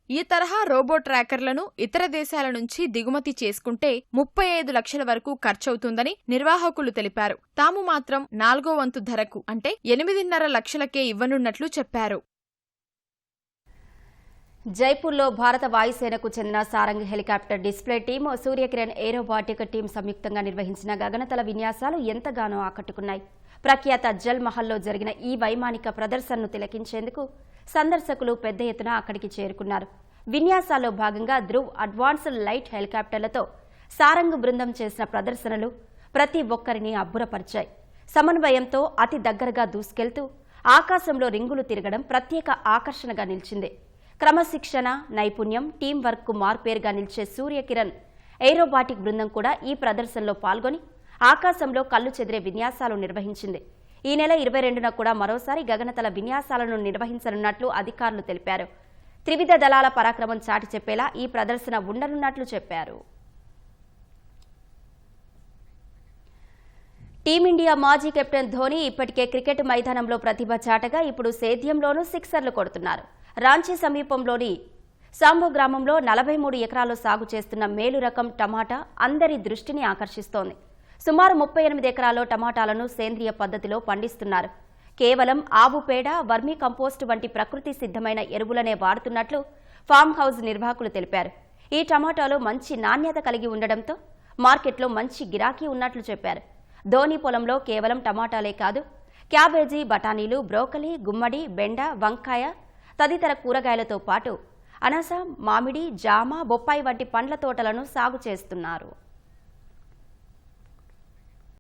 S20: ఈ తరహా రోబో ట్రాకర్లను ఇతర దేశాల నుంచి దిగుమతి చేసుకుంటే 35 లక్షల వరకు ఖర్చవుతుందని నిర్వాహకులు తెలిపారు. తాము మాత్రం 4వ వంతు ధరకు అంటే 8.5 లక్షలకే ఇవ్వనున్నట్లు చెప్పారు.
S1: జైపూర్లో భారత వాయుసేనకు చెందిన Sarang helicopter display team, Surya Kiran aerobatic team సంయుక్తంగా నిర్వహించిన గగనతల విన్యాసాలు ఎంతగానో ఆకట్టుకున్నాయి. ప్రఖ్యాత జల్ మహల్లో జరిగిన ఈ వైమానిక ప్రదర్శనను తిలకించేందుకు సందర్శకులు పెద్ద ఎత్తున అక్కడికి చేరుకున్నారు. విన్యాసాల్లో భాగంగా ధ్రువ్ అడ్వాన్స్డ్ లైట్ హెలికాప్టర్లతో సారంగ్ బృందం చేసిన ప్రదర్శనలు ప్రతి ఒక్కరిని అబ్బురపరిచాయి. సమన్వయంతో అతి దగ్గరగా దూసుకెళ్తూ ఆకాశంలో రింగులు తిరగడం ప్రత్యేక ఆకర్షణగా నిలిచింది. క్రమశిక్షణ, నైపుణ్యం, టీం వర్క్ కు మార్పేరుగా నిలిచే సూర్యకిరణ్ ఏరోబాటిక్ బృందం కూడా ఈ ప్రదర్శనలో పాల్గొని ఆకాశంలో కళ్లు చెదిరే విన్యాసాలు నిర్వహించింది. ఈ నెల 22న కూడా మరోసారి గగనతల విన్యాసాలను నిర్వహించనున్నట్లు అధికారులు తెలిపారు. త్రివిధ దళాల పరాక్రమం చాటి చెప్పేలా ఈ ప్రదర్శన ఉండనున్నట్లు చెప్పారు. టీమిండియా మాజీ కెప్టెన్ ధోనీ ఇప్పటికే క్రికెట్ మైదానంలో ప్రతిభ చాటగా ఇప్పుడు సేద్యంలోనూ సిక్సర్లు కొడుతున్నారు. రాంచీ సమీపంలోని సాంబో గ్రామంలో 43 ఎకరాల్లో సాగు చేస్తున్న మేలు రకం టమాటా అందరి దృష్టిని ఆకర్షిస్తోంది. సుమారు 38 ఎకరాల్లో టమాటాలను సేంద్రియ పద్ధతిలో పండిస్తున్నారు. కేవలం ఆవు పేడ, వర్మీ కంపోస్ట్ వంటి ప్రకృతి సిద్ధమైన ఎరువులనే వాడుతున్నట్లు ఫామ్ హౌస్ నిర్వాహకులు తెలిపారు. ఈ టమాటాలు మంచి నాణ్యత కలిగి ఉండడంతో మార్కెట్లో మంచి గిరాకీ ఉన్నట్లు చెప్పారు. ధోనీ పొలంలో కేవలం టమాటాలే కాదు, క్యాబేజీ, బఠానీలు, బ్రోకలీ, గుమ్మడి, బెండ, వంకాయ తదితర కూరగాయలతో పాటు అనాస, మామిడి, జామ, బొప్పాయి వంటి పండ్ల తోటలను సాగు చేస్తున్నారు.